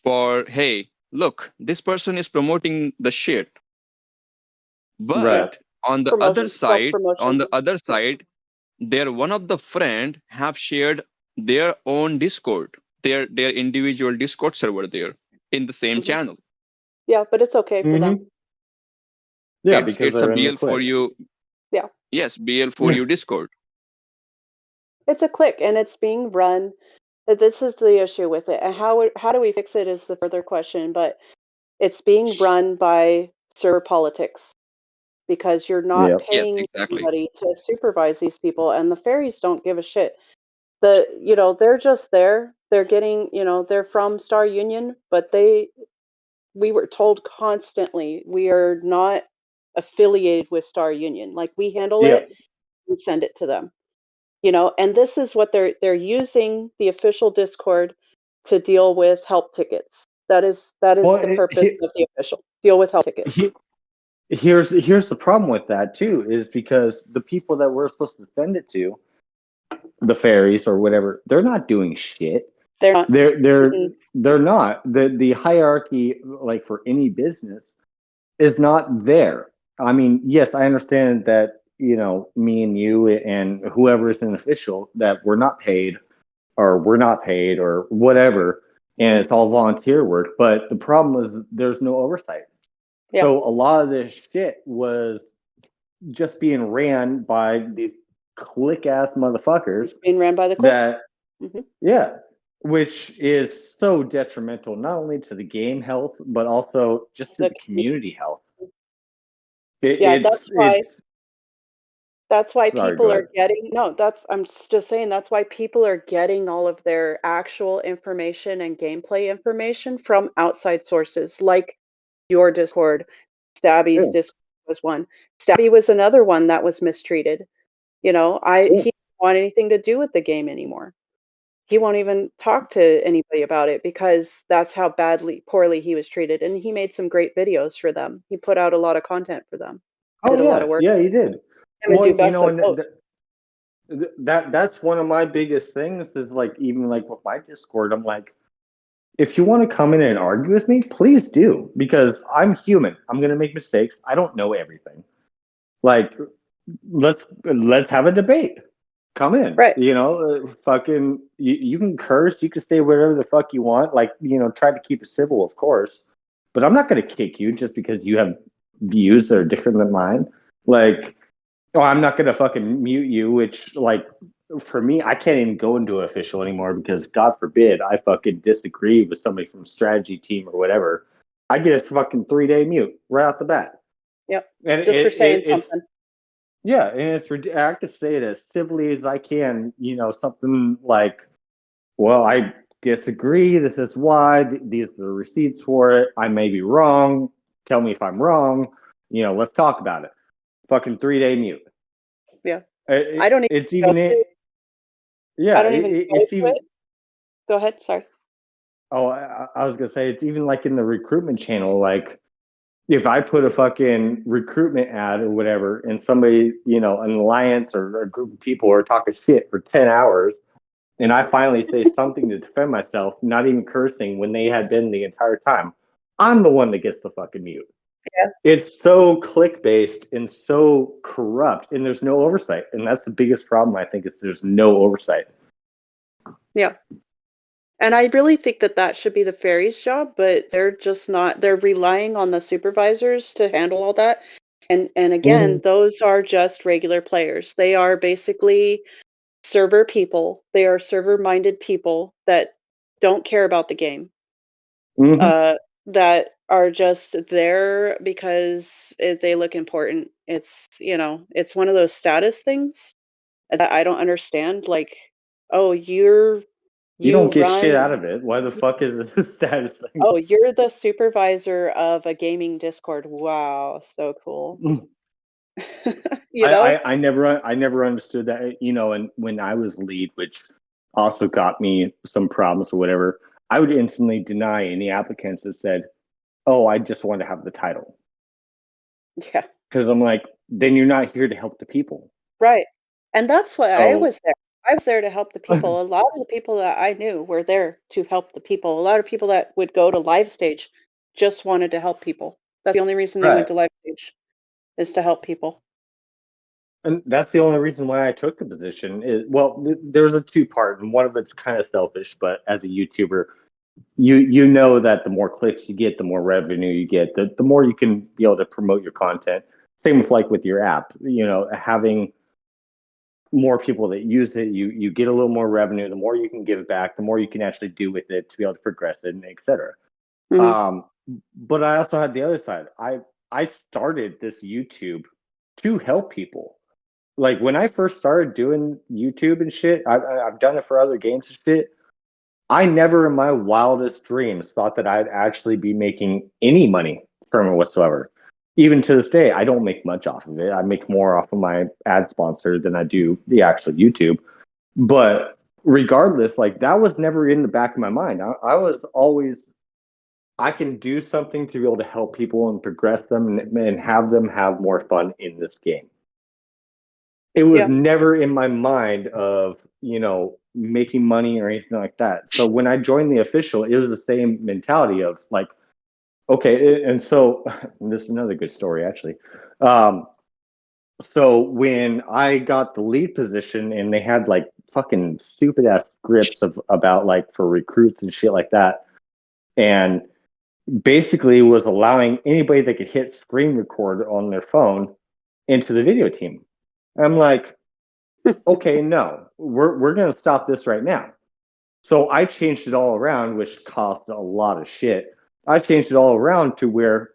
for, hey, look, this person is promoting the shit. Yeah, Right. But on the other promotion, self side, promotion. their one of the friend have shared their own Discord, their individual Discord server there in the same Hmm. channel. Yeah, but it's okay for them. Mm-hmm. Yeah, because It's a they're in the BL for clique. you. Yeah, Yes, BL for you Discord. it's a click, and it's being run. This is the issue with it, and how do we fix it is the further question. But it's being run by server politics because you're not Yep. Yes, paying exactly. anybody to supervise these people, and the fairies don't give a shit. They're just there. They're getting, they're from Star Union, but we were told constantly we are not affiliated with Star Union. Like we handle it, Yep. we send it to them. And this is what they're using the official Discord to deal with help tickets. That is Well, the purpose of the official deal with help tickets. he, here's the problem with that too, is because the people that we're supposed to send it to, the fairies or whatever, they're not doing shit. They're not. They're they're Mm-mm. they're not. The hierarchy, like for any business, is not there. I mean, yes, I understand that, me and you and whoever is an official, that we're not paid or whatever, and it's all volunteer work. But the problem is there's no oversight. Yeah, So a lot of this shit was just being ran by these click ass motherfuckers it's being ran by the clique. that, Hmm. yeah, which is so detrimental not only to the game health but also just to The the community. community health. It, Yeah, it's it's that's why sorry, go people ahead. are getting no, that's I'm just saying that's why people are getting all of their actual information and gameplay information from outside sources like your Discord. Stabby's Yeah, Discord was one. Stabby was another one that was mistreated. I yeah. he want anything to do with the game anymore. He won't even talk to anybody about it because that's how poorly he was treated. And he made some great videos for them. He put out a lot of content for them. Oh Did a lot of work. yeah, he did. Him and Well, do you best know, of and both. that's one of my biggest things is like even like with my Discord, I'm like, if you want to come in and argue with me, please do because I'm human. I'm gonna make mistakes. I don't know everything. Like, let's have a debate. Come in, Right. fucking. You can curse. You can say whatever the fuck you want. Like, try to keep it civil, of course. But I'm not gonna kick you just because you have views that are different than mine. Like, oh, I'm not gonna fucking mute you. Which, like, for me, I can't even go into official anymore because, God forbid, I fucking disagree with somebody from strategy team or whatever. I get a fucking 3-day mute right off the bat. Yep. And Just for saying it's something. yeah, and I have to say it as civilly as I can. Something like, "Well, I disagree. This is why. These are the receipts for it. I may be wrong. Tell me if I'm wrong. Let's talk about it." Fucking 3-day mute. Yeah. I don't even It's go even to it. I Yeah, don't even go it's to even. it. Go ahead. Sorry. Oh, I was gonna say it's even like in the recruitment channel. Like, if I put a fucking recruitment ad or whatever, and somebody, an alliance or a group of people are talking shit for 10 hours, and I finally say something to defend myself, not even cursing when they had been the entire time, I'm the one that gets the fucking mute. Yeah. It's so click based and so corrupt, and there's no oversight. And that's the biggest problem, I think, is there's no oversight. Yeah. And I really think that should be the fairies' job, but they're just not. They're relying on the supervisors to handle all that. And again, those are just regular players. They are basically server people. They are server-minded people that don't care about the game. That are just there because they look important. It's one of those status things that I don't understand. Like, oh, You you don't get shit run. out of it. Why the fuck is it a status thing? Oh, you're the supervisor of a gaming Discord. Wow, so cool. You know? I never understood that, and when I was lead, which also got me some problems or whatever, I would instantly deny any applicants that said, "Oh, I just want to have the title." Yeah. Because I'm like, then you're not here to help the people. Right. And that's why I So was there. I was there to help the people. A lot of the people that I knew were there to help the people. A lot of people that would go to live stage just wanted to help people. That's the only reason they went right. to live stage is to help people. And that's the only reason why I took the position. Well, there's a two-part, and one of it's kind of selfish, but as a YouTuber, you know that the more clicks you get, the more revenue you get, the more you can be able to promote your content. Same with like with your app, having more people that use it, you get a little more revenue. The more you can give back, the more you can actually do with it to be able to progress it, and et cetera. Mhm. But I also had the other side. I started this YouTube to help people. Like when I first started doing YouTube and shit, I've done it for other games and shit. I never in my wildest dreams thought that I'd actually be making any money from it whatsoever. Even to this day, I don't make much off of it. I make more off of my ad sponsor than I do the actual YouTube. But regardless, like that was never in the back of my mind. I was always, I can do something to be able to help people and progress them and have them have more fun in this game. It was Yeah. never in my mind of, making money or anything like that. So when I joined the official, it was the same mentality of like, okay. And so this is another good story, actually. So when I got the lead position and they had like fucking stupid ass scripts about like for recruits and shit like that, and basically was allowing anybody that could hit screen record on their phone into the video team. I'm like, okay, no, we're gonna stop this right now. So I changed it all around, which cost a lot of shit. I changed it all around to where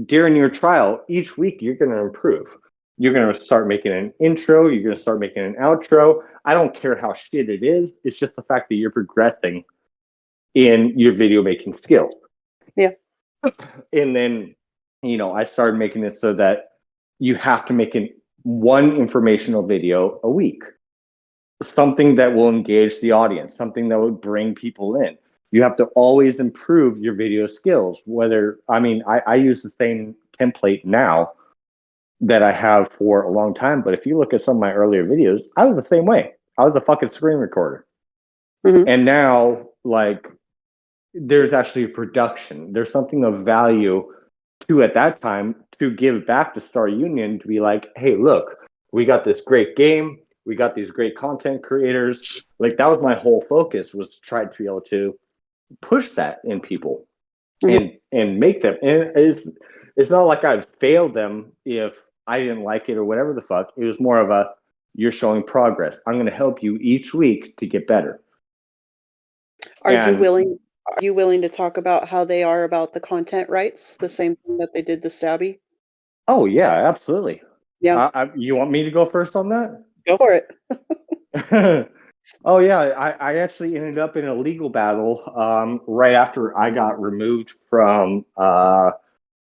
during your trial, each week you're gonna improve. You're gonna start making an intro, you're gonna start making an outro. I don't care how shit it is, it's just the fact that you're progressing in your video making skills. Yeah. And then, I started making this so that you have to make one informational video a week. something that will engage the audience, something that would bring people in. You have to always improve your video skills. I use the same template now that I have for a long time, but if you look at some of my earlier videos, I was the same way. I was a fucking screen recorder. Mhm. And now, like, there's actually a production. There's something of value to, at that time, to give back to Star Union, to be like, hey, look, we got this great game. We got these great content creators. Like, that was my whole focus, was to try to be able to push that in people and make them. And it's not like I've failed them if I didn't like it or whatever the fuck. It was more of a, you're showing progress. I'm going to help you each week to get better. Are you willing to talk about how they are about the content rights? The same thing that they did to Stabby? Oh yeah, absolutely. Yeah. You want me to go first on that? Go for it. Oh yeah, I actually ended up in a legal battle right after I got removed from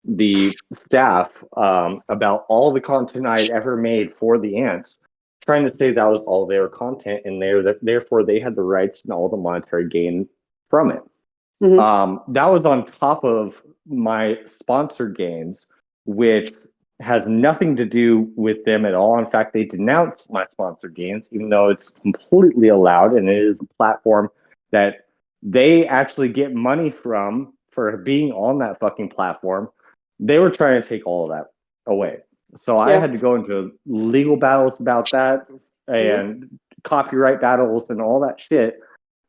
the staff about all the content I had ever made for the ants, trying to say that was all their content, and therefore they had the rights and all the monetary gain from it. That was on top of my sponsor gains, which has nothing to do with them at all. In fact, they denounced my sponsor gains, even though it's completely allowed and it is a platform that they actually get money from for being on that fucking platform. They were trying to take all of that away. So I had to go into legal battles about that and copyright battles and all that shit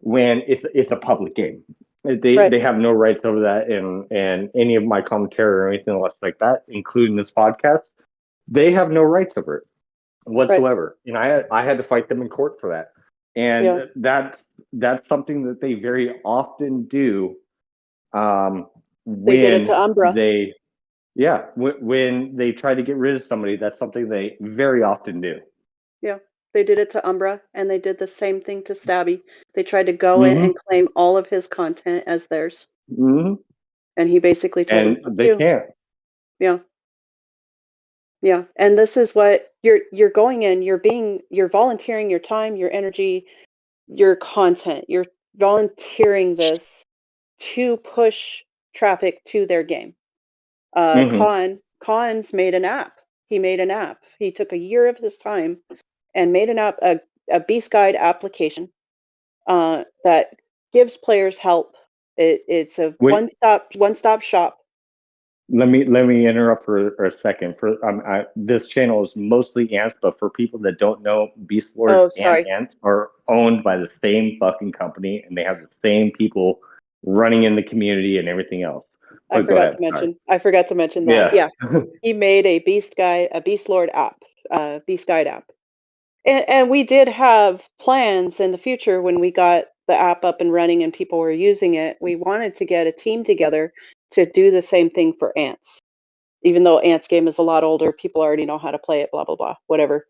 when it's a public game. They have no rights over that, and any of my commentary or anything else like that, including this podcast, they have no rights over it whatsoever. And I had to fight them in court for that. And that's something that they very often do. They did it to Umbra. When they try to get rid of somebody, that's something they very often do. Yeah, they did it to Umbra, and they did the same thing to Stabby. They tried to go in and claim all of his content as theirs. And he basically told them, and they can't. Yeah, and this is what you're going in. You're volunteering your time, your energy, your content. You're volunteering this to push traffic to their game. Kahn's made an app. He made an app. He took a year of his time and made an app, a Beast Guide application that gives players help. It's a one-stop shop. Let me interrupt for a second. This channel is mostly ants, but for people that don't know, Beast Lord and ants are owned by the same fucking company, and they have the same people running in the community and everything else. I forgot to mention that. Yeah. He made a Beast Lord app, Beast Guide app. And we did have plans in the future when we got the app up and running and people were using it. We wanted to get a team together to do the same thing for ants. Even though ants game is a lot older, people already know how to play it, blah, blah, blah, whatever.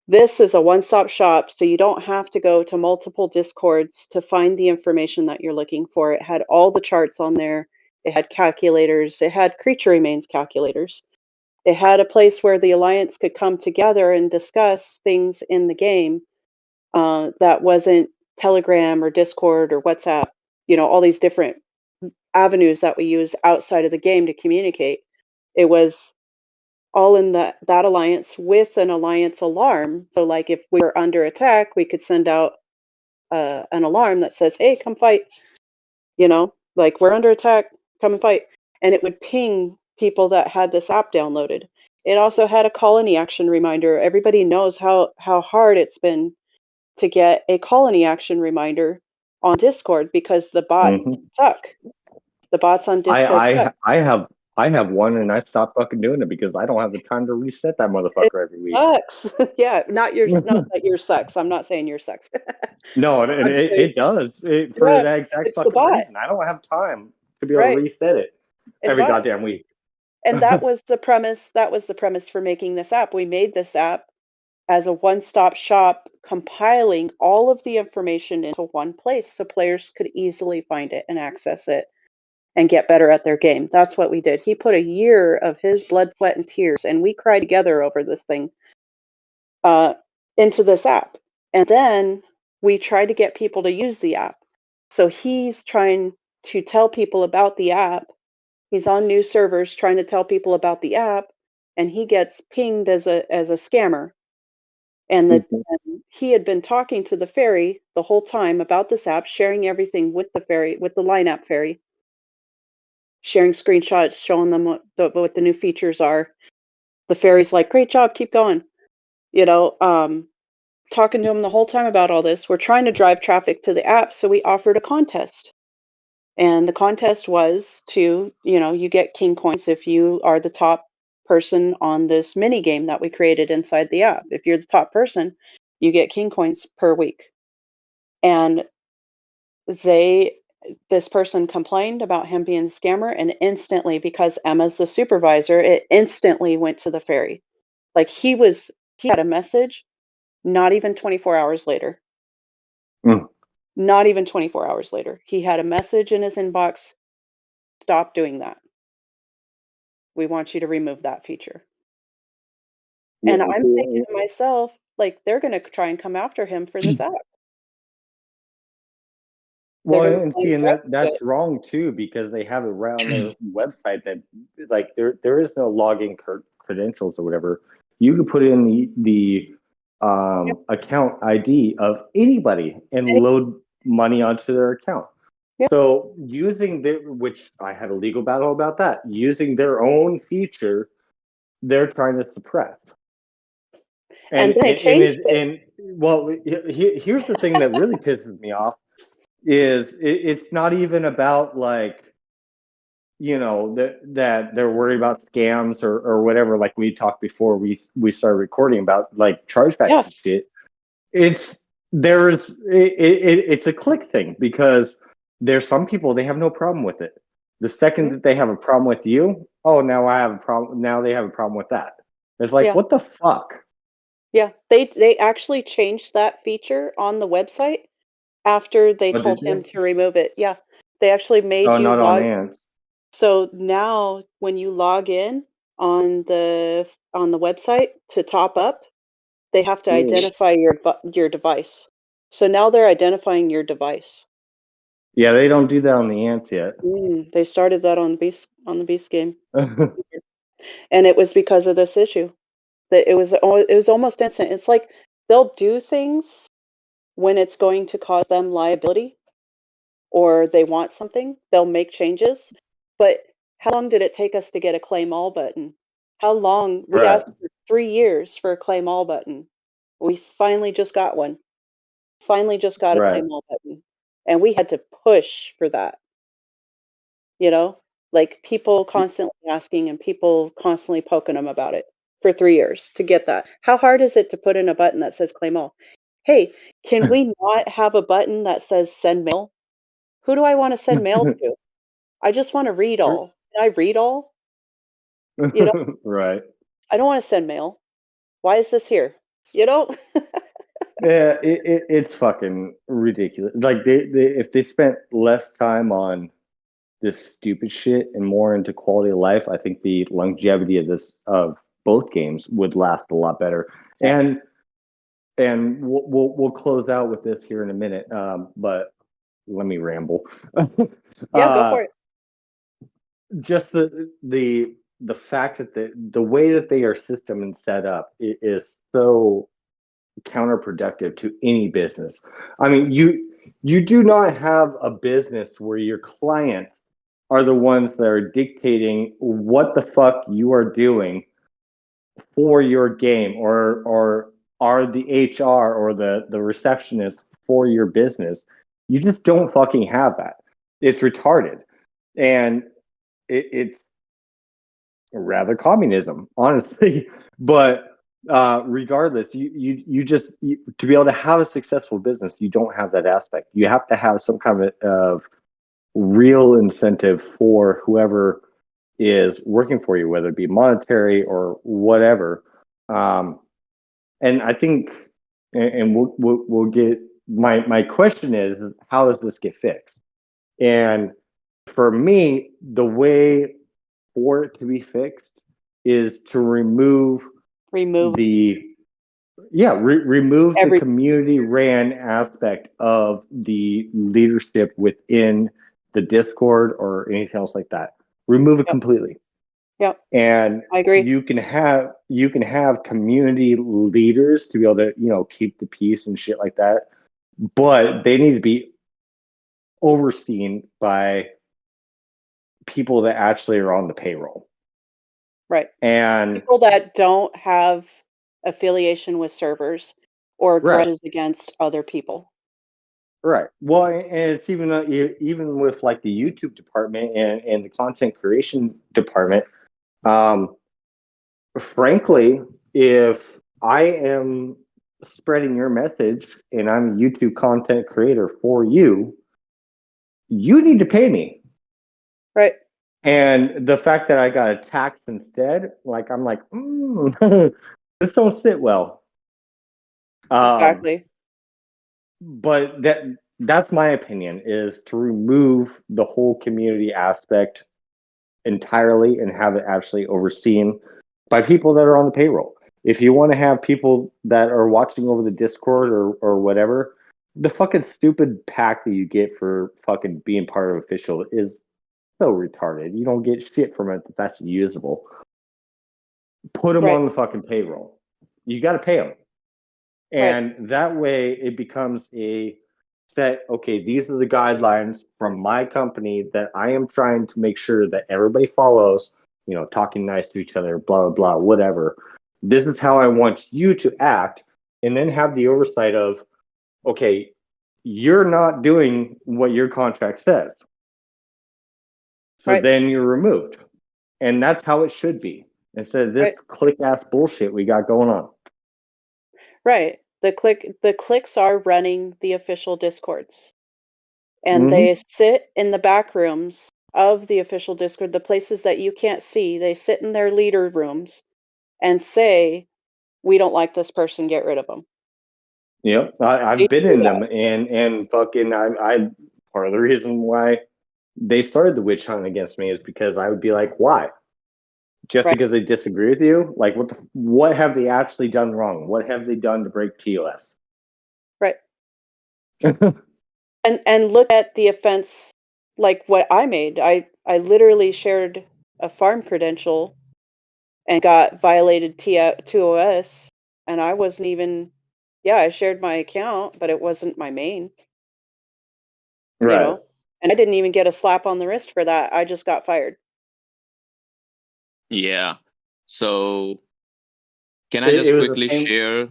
This is a one-stop shop, so you don't have to go to multiple Discords to find the information that you're looking for. It had all the charts on there. It had calculators. It had creature remains calculators. It had a place where the Alliance could come together and discuss things in the game that wasn't Telegram or Discord or WhatsApp, all these different avenues that we use outside of the game to communicate. It was all in that Alliance with an Alliance alarm. So like if we were under attack, we could send out an alarm that says, hey, come fight, like we're under attack, come and fight. And it would ping people that had this app downloaded. It also had a colony action reminder. Everybody knows how hard it's been to get a colony action reminder on Discord because the bots suck. The bots on Discord suck. I have one, and I stopped fucking doing it because I don't have the time to reset that motherfucker every week. Sucks. Yeah, not that yours sucks. I'm not saying yours sucks. No, it does. For that exact fucking reason. I don't have time to be able to reset it every goddamn week. And that was the premise. That was the premise for making this app. We made this app as a one-stop shop, compiling all of the information into one place so players could easily find it and access it and get better at their game. That's what we did. He put a year of his blood, sweat, and tears, and we cried together over this thing into this app. And then we tried to get people to use the app. So he's trying to tell people about the app. He's on new servers trying to tell people about the app, and he gets pinged as a scammer. And he had been talking to the fairy the whole time about this app, sharing everything with the fairy, with the line app fairy, sharing screenshots, showing them what the new features are. The fairy's like, "Great job, keep going." You know, talking to him the whole time about all this. We're trying to drive traffic to the app, so we offered a contest. And the contest was to, you get king coins if you are the top person on this mini game that we created inside the app. If you're the top person, you get king coins per week. And this person complained about him being a scammer, and instantly, because Emma's the supervisor, it instantly went to the fairy. Like he had a message not even 24 hours later. Not even 24 hours later. He had a message in his inbox. Stop doing that. We want you to remove that feature. And I'm thinking to myself, like, they're going to try and come after him for this app. Well, and see, and that's wrong too, because they have it right on their website that, like, there is no login credentials or whatever. You can put in the account ID of anybody and load money onto their account. Yep. So using which I had a legal battle about that, using their own feature, they're trying to suppress. And they changed it. And well, here's the thing that really pisses me off is it's not even about, like, that they're worried about scams or whatever. Like we talked before we started recording about, like, chargebacks and shit. It's a click thing, because there's some people, they have no problem with it. The second that they have a problem with you, now I have a problem. Now they have a problem with that. It's like, what the fuck? Yeah, they actually changed that feature on the website after they told him to remove it. Yeah, they actually made you not log. On Ants. So now, when you log in on the website to top up, they have to identify your device. So now they're identifying your device. Yeah, they don't do that on the Ants yet. They started that on the Beast game, and it was because of this issue. That it was almost instant. It's like they'll do things when it's going to cause them liability, or they want something, they'll make changes. But how long did it take us to get a claim all button? How long? We asked for 3 years for a claim all button. We finally just got one. Finally just got a claim all button. And we had to push for that. Like people constantly asking and people constantly poking them about it for 3 years to get that. How hard is it to put in a button that says claim all? Hey, can we not have a button that says send mail? Who do I want to send mail to? I just want to read all. Can I read all? Right. I don't want to send mail. Why is this here? Yeah, it's fucking ridiculous. Like if they spent less time on this stupid shit and more into quality of life, I think the longevity of both games would last a lot better. And we'll close out with this here in a minute. But let me ramble. Yeah, go for it. Just the fact that the way that they are system and set up is so counterproductive to any business. I mean, you do not have a business where your clients are the ones that are dictating what the fuck you are doing for your game, or are the HR or the receptionist for your business. You just don't fucking have that. It's retarded. And it's rather communism, honestly. But regardless, you just to be able to have a successful business, you don't have that aspect. You have to have some kind of real incentive for whoever is working for you, whether it be monetary or whatever. And I think, and we'll get my question is, how does this get fixed? And for me, the way for it to be fixed is to remove the remove the Every community ran aspect of the leadership within the Discord or anything else like that. Remove it Yep. completely. Yep. And I agree. you can have community leaders to be able to, keep the peace and shit like that. But they need to be overseen by people that actually are on the payroll. Right. And People that don't have affiliation with servers or right. grudges against other people. Right. Well, and it's even with like the YouTube department and the content creation department. Frankly, if I am spreading your message and I'm a YouTube content creator for you, you need to pay me. Right. And the fact that I got attacked instead, like I'm like, this don't sit well. Exactly. But that's my opinion, is to remove the whole community aspect entirely and have it actually overseen by people that are on the payroll. If you want to have people that are watching over the Discord or whatever, the fucking stupid pack that you get for fucking being part of official is so retarded. You don't get shit from it that's usable. Put them Right. on the fucking payroll. You got to pay them. And that way it becomes a set, okay, these are the guidelines from my company that I am trying to make sure that everybody follows, talking nice to each other, blah, blah, blah, whatever. This is how I want you to act. And then have the oversight of, okay, you're not doing what your contract says. So then you're removed. And that's how it should be. Instead of this click ass bullshit we got going on. Right. The cliques are running the official Discords. And they sit in the back rooms of the official Discord, the places that you can't see. They sit in their leader rooms and say, we don't like this person, get rid of them. Yep, I've been in them, and fucking, I part of the reason why they started the witch hunt against me is because I would be like, why? Just because they disagree with you? Like, what have they actually done wrong? What have they done to break TOS? Right. And look at the offense, like what I made. I literally shared a farm credential and got violated TOS, and I wasn't even. Yeah, I shared my account, but it wasn't my main. Right. And I didn't even get a slap on the wrist for that. I just got fired. Yeah. So can I just quickly share?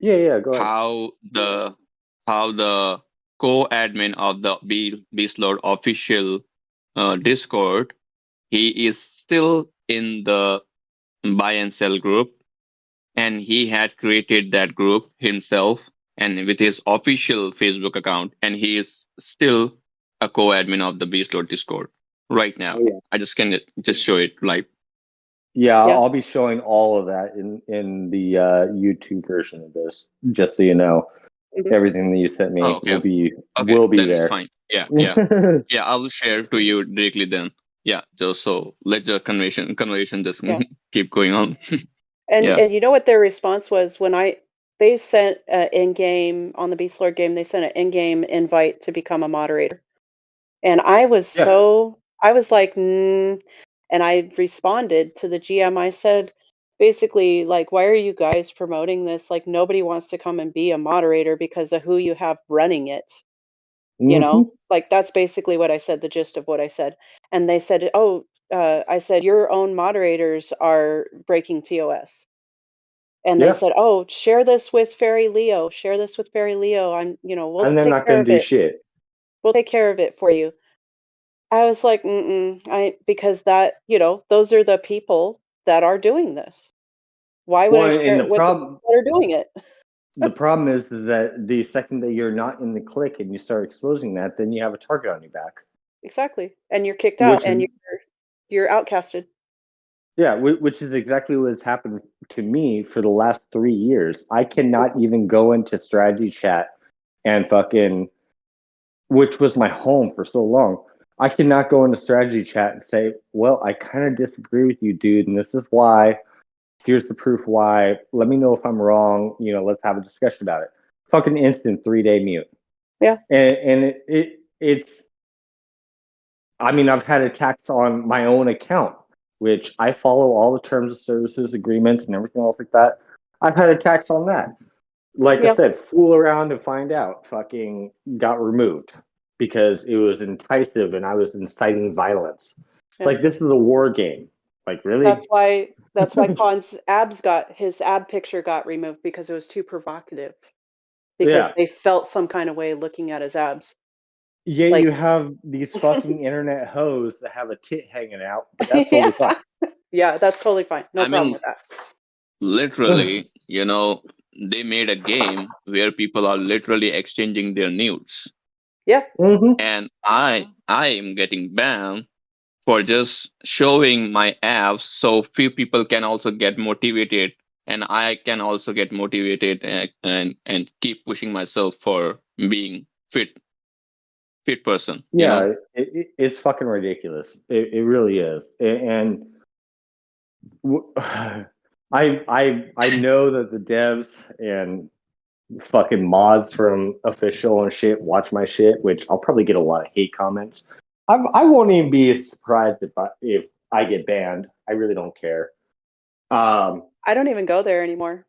Yeah, go ahead. How the co-admin of the Beast Lord official Discord, he is still in the buy and sell group, and he had created that group himself and with his official Facebook account, and he is still a co-admin of the Beast Lord Discord right now. I just can just show it live. Yeah, I'll be showing all of that in the YouTube version of this, just so you know. Everything that you sent me will be then there. It's fine. Yeah. I will share to you directly then. Yeah, just so let the conversation just keep going on. And you know what their response was when they sent an in-game on the Beast Lord game, they sent an in-game invite to become a moderator. And I was I was like, and I responded to the GM. I said, basically, like, why are you guys promoting this? Like, nobody wants to come and be a moderator because of who you have running it. Like, that's basically what I said, the gist of what I said. And they said, I said, your own moderators are breaking TOS. And they said, oh, share this with Fairy Leo. Share this with Fairy Leo. We'll and they're take not care going of to do it. shit. We'll take care of it for you. I was like, because that, those are the people that are doing this. Why would I share it with the people that are doing it? The problem is that the second that you're not in the clique and you start exposing that, then you have a target on your back. Exactly. And you're kicked out and you're outcasted. Yeah, which is exactly what has happened to me for the last 3 years. I cannot even go into strategy chat and fucking, which was my home for so long. I cannot go into strategy chat and say, well, I kind of disagree with you, dude, and this is why. Here's the proof why. Let me know if I'm wrong. Let's have a discussion about it. Fucking instant 3-day mute. Yeah. And it's. I mean, I've had attacks on my own account, which I follow all the terms of services agreements and everything else like that. I've had attacks on that. Like I said, fool around and find out. Fucking got removed because it was enticing and I was inciting violence. Yeah. Like, this is a war game. Like, really? That's why Khan's his ab picture got removed, because it was too provocative. Because they felt some kind of way looking at his abs. Yeah, you have these fucking internet hoes that have a tit hanging out, but that's totally fine. Yeah, that's totally fine. No problem with that. Literally, they made a game where people are literally exchanging their nudes. Yeah. And I am getting banned for just showing my abs so few people can also get motivated, and I can also get motivated and keep pushing myself for being fit person. Yeah, it's fucking ridiculous. It really is. And I know that the devs and fucking mods from official and shit watch my shit, which I'll probably get a lot of hate comments. I won't even be surprised if I get banned. I really don't care. I don't even go there anymore.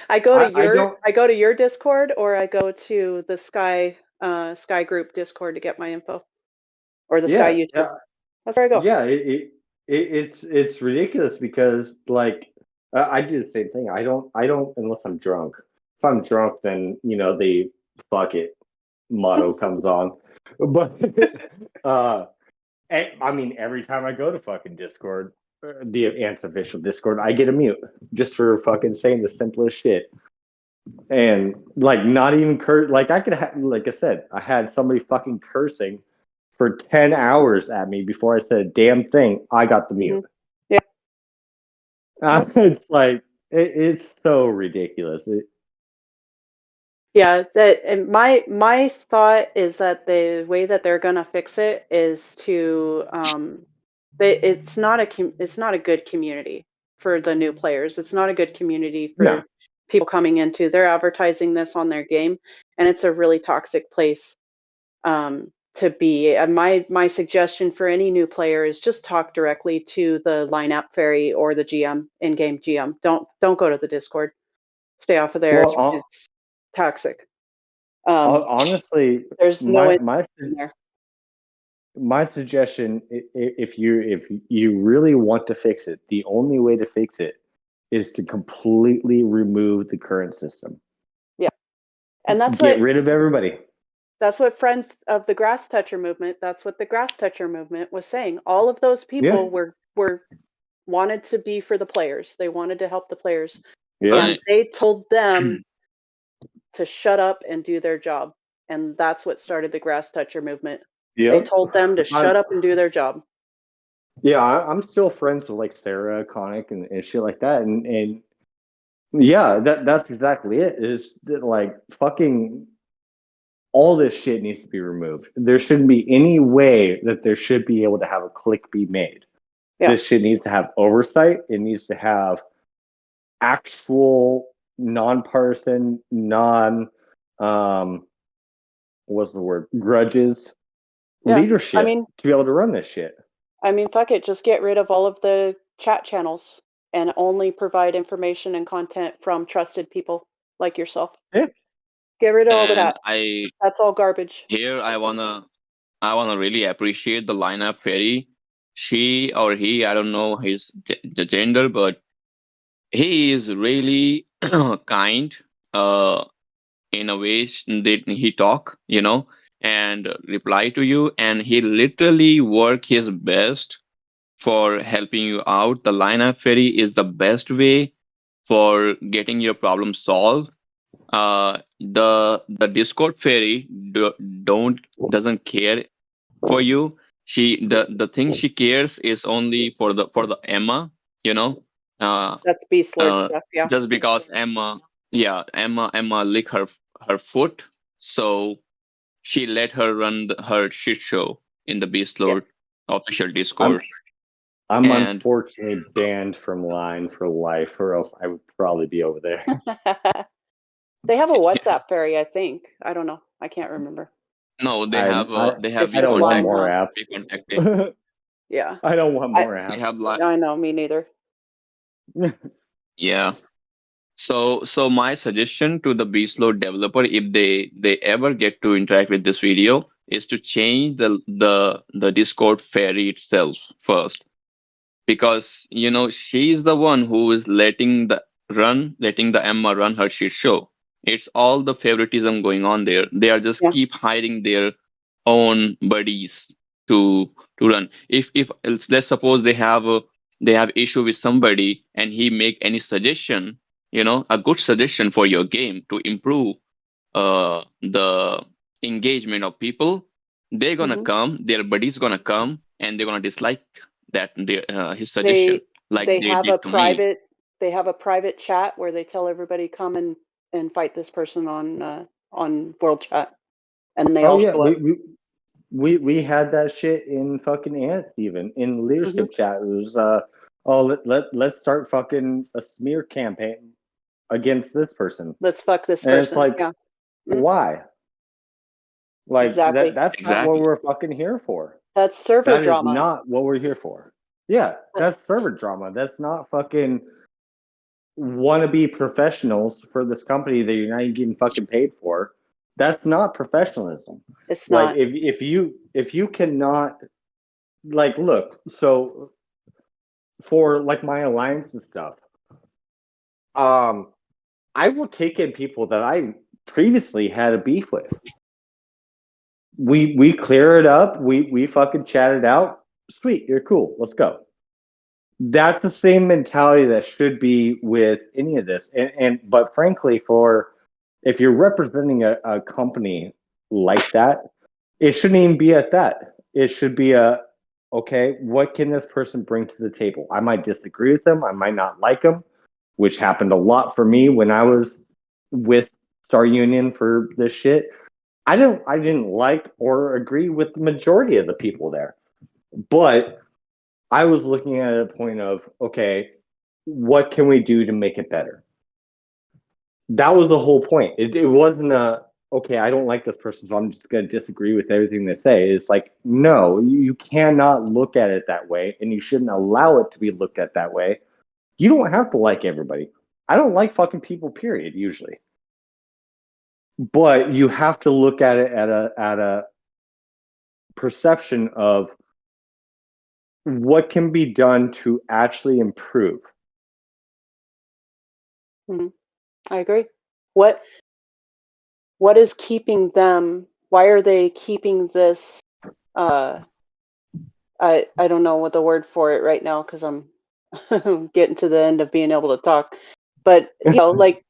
I go to your Discord, or I go to the Sky group Discord to get my info, or the Sky YouTube. Yeah. That's where I go. Yeah, it's ridiculous because like I do the same thing. I don't unless I'm drunk. If I'm drunk, then the fuck it motto comes on. But I mean, every time I go to fucking Discord, the Ants official Discord, I get a mute just for fucking saying the simplest shit. And like, not even like I could have, like I said, I had somebody fucking cursing for 10 hours at me before I said a damn thing. I got the mute. Yeah. It's like, it's so ridiculous. Yeah, and my thought is that the way that they're gonna fix it is to it's not a good community for the new players. It's not a good community for people coming into. They're advertising this on their game, and it's a really toxic place to be. And my suggestion for any new player is just talk directly to the lineup fairy or the GM, in-game GM. Don't go to the Discord. Stay off of there. Well, it's toxic. Honestly, there's my suggestion, if you really want to fix it, the only way to fix it is to completely remove the current system. Yeah, and get rid of everybody. That's what Friends of the Grass Toucher movement. That's what the Grass Toucher movement was saying. All of those people were wanted to be for the players. They wanted to help the players, and they told them to shut up and do their job. And that's what started the Grass Toucher movement. They told them to shut up and do their job. Yeah, I'm still friends with like Sarah, Conic, and shit like that. And yeah, that's exactly it. Is that like fucking all this shit needs to be removed. There shouldn't be any way that there should be able to have a click be made. Yeah. This shit needs to have oversight. It needs to have actual nonpartisan, what's the word? Grudges leadership to be able to run this shit. I mean, fuck it. Just get rid of all of the chat channels and only provide information and content from trusted people like yourself. Yeah. Get rid of all of that. That's all garbage. Here, I wanna really appreciate the lineup fairy. She or he, I don't know the gender, but he is really kind. In a way that he talk, and reply to you, and he literally work his best for helping you out. The lineup fairy is the best way for getting your problem solved. The Discord fairy doesn't care for you. The thing she cares is only for the Emma, That's Beast Lord stuff, yeah. Just because Emma lick her foot, so she let her run her shit show in the Beast Lord official Discord. I'm And unfortunately banned from line for life, or else I would probably be over there. They have a WhatsApp fairy, I think. I don't know. I can't remember. no, I they have It's the I don't just want line, more huh? apps. be contacted. Yeah. I don't want more They apps. have like I know, me neither. yeah. So my suggestion to the Beastload developer, if they ever get to interact with this video, is to change the Discord fairy itself first, because she's the one who is letting the Emma run her shit show. It's all the favoritism going on there. They are just Yeah. keep hiring their own buddies to run. If let's suppose they have issue with somebody and he make any suggestion, a good suggestion for your game to improve the engagement of people, they're gonna Hmm. come, their buddies gonna come, and they're gonna dislike his suggestion, They like they they have did a to me. private chat where they tell everybody come and fight this person on world chat, and they Oh all yeah, show up. we had that shit in fucking Ant, even in Hmm. leadership chat. It was oh let's start fucking a smear campaign against this person. Let's fuck this And it's person. like, Yeah. Mhm. why? Like Exactly. that's not what Exactly, we're fucking here for. That's server That is drama. not what we're here for. Yeah, that's server drama. That's not fucking wannabe professionals for this company that you're not even getting fucking paid for. That's not professionalism. It's Like not. if you cannot, like, look, so for like my alliance and stuff, um I will take in people that I previously had a beef with. We clear it up, we fucking chat it out. Sweet, you're cool, let's go. That's the same mentality that should be with any of this. And but frankly, for if you're representing a company like that, it shouldn't even be at that. It should be a, okay, what can this person bring to the table? I might disagree with them, I might not like them, which happened a lot for me when I was with Star Union for this shit. I didn't like or agree with the majority of the people there. But I was looking at a point of, okay, what can we do to make it better? That was the whole point. It wasn't a, okay, I don't like this person, so I'm just going to disagree with everything they say. It's like, no, you cannot look at it that way, and you shouldn't allow it to be looked at that way. You don't have to like everybody. I don't like fucking people, period, usually. But you have to look at it at a perception of what can be done to actually improve. Mhm. I agree. What what is keeping them? Why are they keeping this? Uh, I don't know what the word for it right now because I'm getting to the end of being able to talk. But like,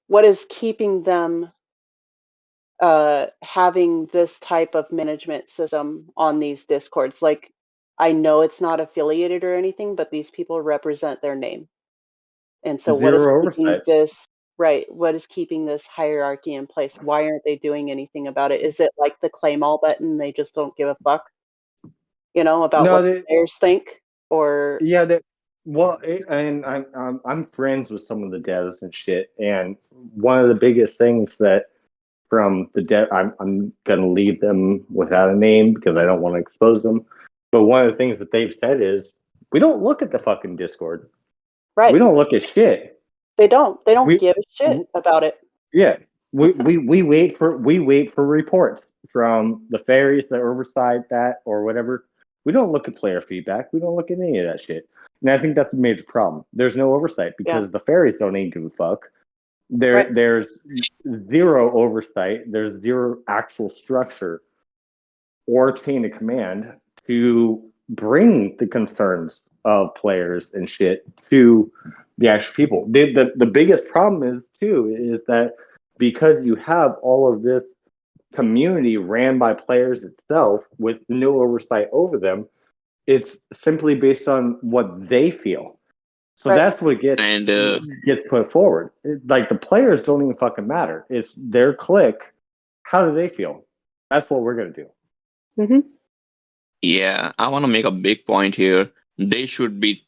what is keeping them having this type of management system on these discords? Like, I know it's not affiliated or anything, but these people represent their name. And so what is Zero keeping oversight. this right? What is keeping this hierarchy in place? Why aren't they doing anything about it? Is it like the claim all button? They just don't give a fuck, about No, what the players think? Or yeah, that well, and I'm friends with some of the devs and shit, and one of the biggest things that from the dev, I'm gonna leave them without a name because I don't want to expose them. But one of the things that they've said is we don't look at the fucking Discord. We right. don't look at shit. They don't We, give a shit about it. yeah, we wait for reports from the fairies that oversight that or whatever. We don't look at player feedback. We don't look at any of that shit. And I think that's a major problem. There's no oversight Yeah. because the fairies don't even give a fuck. Right. There's zero oversight. There's zero actual structure or chain of command to bring the concerns of players and shit to the actual people. The biggest problem is too is that because you have all of this community ran by players itself with no oversight over them, it's simply based on what they feel. So Right. that's what and gets put forward. Like the players don't even fucking matter. It's their clique. How do they feel? That's what we're gonna do. Hmm. Yeah, I want to make a big point here. They should be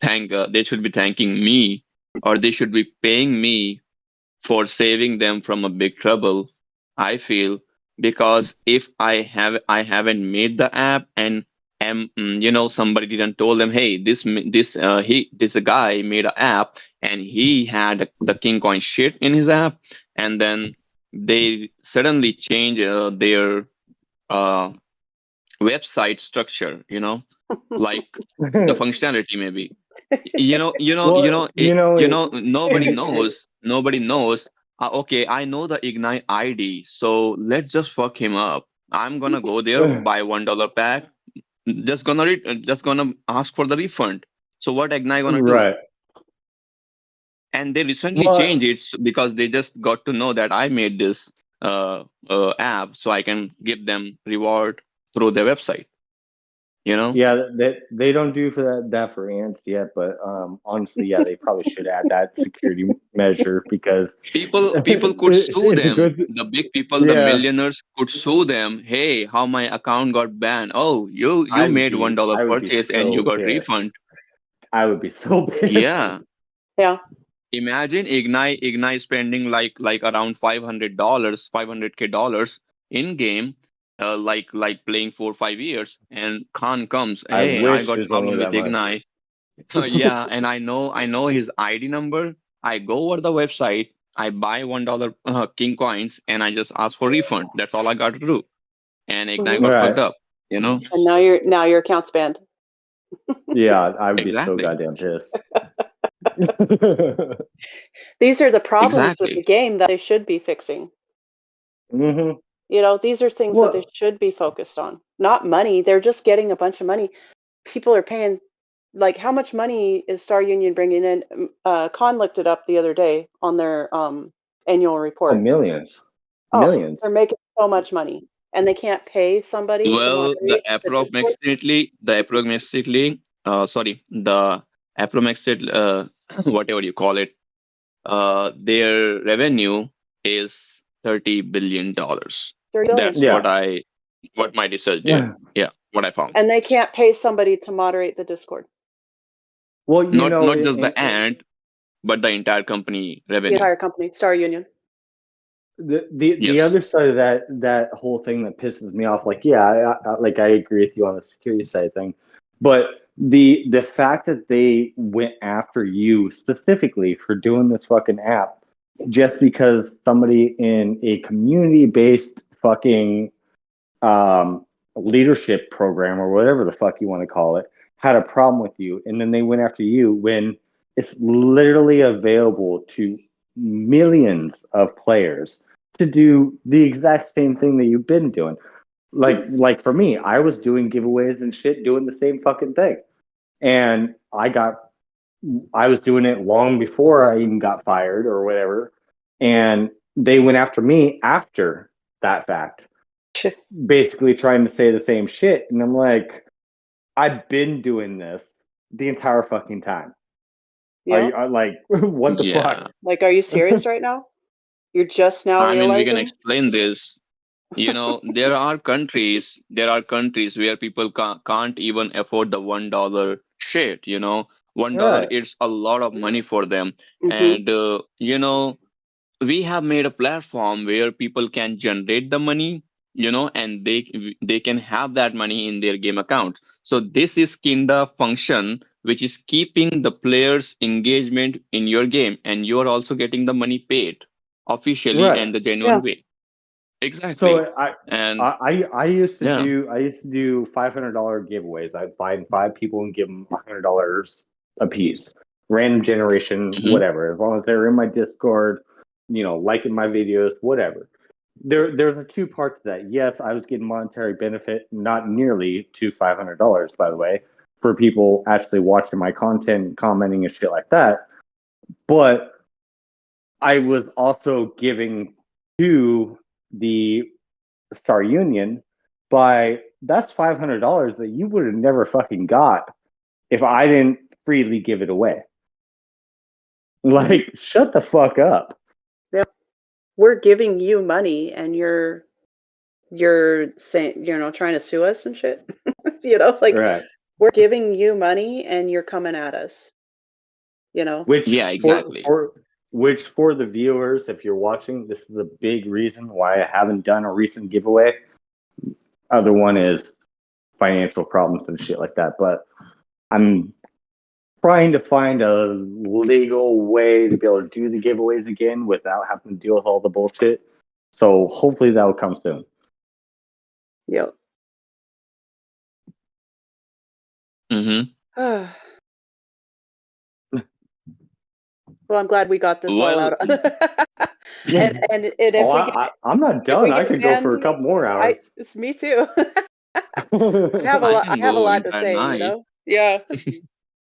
they should be thanking me, or they should be paying me for saving them from a big trouble. I feel, because if I haven't made the app, and somebody didn't told them, hey, this guy made an app and he had the king coin shit in his app, and then they suddenly change their uh website structure, like the functionality maybe. Well, Nobody knows. Nobody knows. Okay, I know the Ignite ID, so let's just fuck him up. I'm gonna go there, buy $1 pack, just gonna ask for the refund. So what Ignite gonna do? right. And they recently Well, changed it because they just got to know that I made this app, so I can give them reward through their website. You know. yeah, they don't do for that for ants yet, but honestly, yeah, they probably should add that security measure because People could sue it's a them. good. The big people, the Yeah, millionaires could sue them. Hey, how my account got banned? Oh, you made $1 I would be purchase and you so got pissed. refund. I would be so pissed. Yeah. Yeah. Imagine Ignite spending like around $500, 500K dollars in game, like playing 4 or 5 years, and Khan comes, I hey, I wish it got was only problem that with much. Ignite. Yeah, and I know his ID number. I go over the website, I buy $1 King coins, and I just ask for refund. That's all I got to do. And Ignite Hmm. got Right. fucked up, you know? And now your account's banned. Yeah, I would be so Exactly. goddamn pissed. These are the problems with the Exactly. game that they should be fixing. hmm These are things that they Well, should be focused on. Not money. They're just getting a bunch of money. People are paying, like, how much money is Star Union bringing in? Khan looked it up the other day on their annual oh, report. millions, Oh, they're millions. making so much money, and they can't pay somebody to Well, moderate the Discord. the approximate, whatever you call it, their revenue is $30 billion. 30 billion, That's Yeah. what my research did. Yeah, what I found. and they can't pay somebody to moderate the Discord. Well, Not just the ant, but the entire company The revenue. entire company, Star Union. the Yes. other side of that whole thing that pisses me off, like, yeah, I agree with you on the security side thing, but the fact that they went after you specifically for doing this fucking app just because somebody in a community based fucking um, leadership program or whatever the fuck you want to call it had a problem with you, and then they went after you when it's literally available to millions of players to do the exact same thing that you've been doing. Like for me, I was doing giveaways and shit, doing the same fucking thing, and I was doing it long before I even got fired or whatever, and they went after me after that fact, basically trying to say the same shit. And I'm like, I've been doing this the entire fucking time. Are Yeah. you like, what the Yeah. fuck? Like, are you serious right now? You're just now I mean, we can realizing? explain this. There are countries where people can't even afford the $1 shit. $1 Right. is a lot of money for them. Hmm. And we have made a platform where people can generate the money, and they can have that money in their game accounts. So this is kinda function which is keeping the players engagement in your game, and you are also getting the money paid officially Right. and the genuine Yeah. way. Exactly. So I And I I used to yeah. do $500 giveaways. I'd find five people and give them $100 a piece. Random generation, Hmm. whatever. As long as they're in my Discord, liking my videos, whatever. There's a two parts to that. Yes, I was getting monetary benefit, not nearly to $500, by the way, for people actually watching my content, commenting and shit like that. But I was also giving to the Star Union by that's $500 that you would have never fucking got if I didn't freely give it away. Hmm. Like, shut the fuck up. Yeah. We're giving you money, and you're you're saying, trying to sue us and shit. Like Right. we're giving you money and you're coming at us. Which Yeah, exactly. for the viewers, if you're watching, this is a big reason why I haven't done a recent giveaway. Other one is financial problems and shit like that. But I'm trying to find a legal way to be able to do the giveaways again without having to deal with all the bullshit. So hopefully that will come soon. Yep. Mm-hmm. Well, I'm glad we got this all Well, out. and if I'm not if we done. I get could go for a banned, couple more hours. it's me too. I have a I lot. I can have a go lot to entire say. night. Yeah.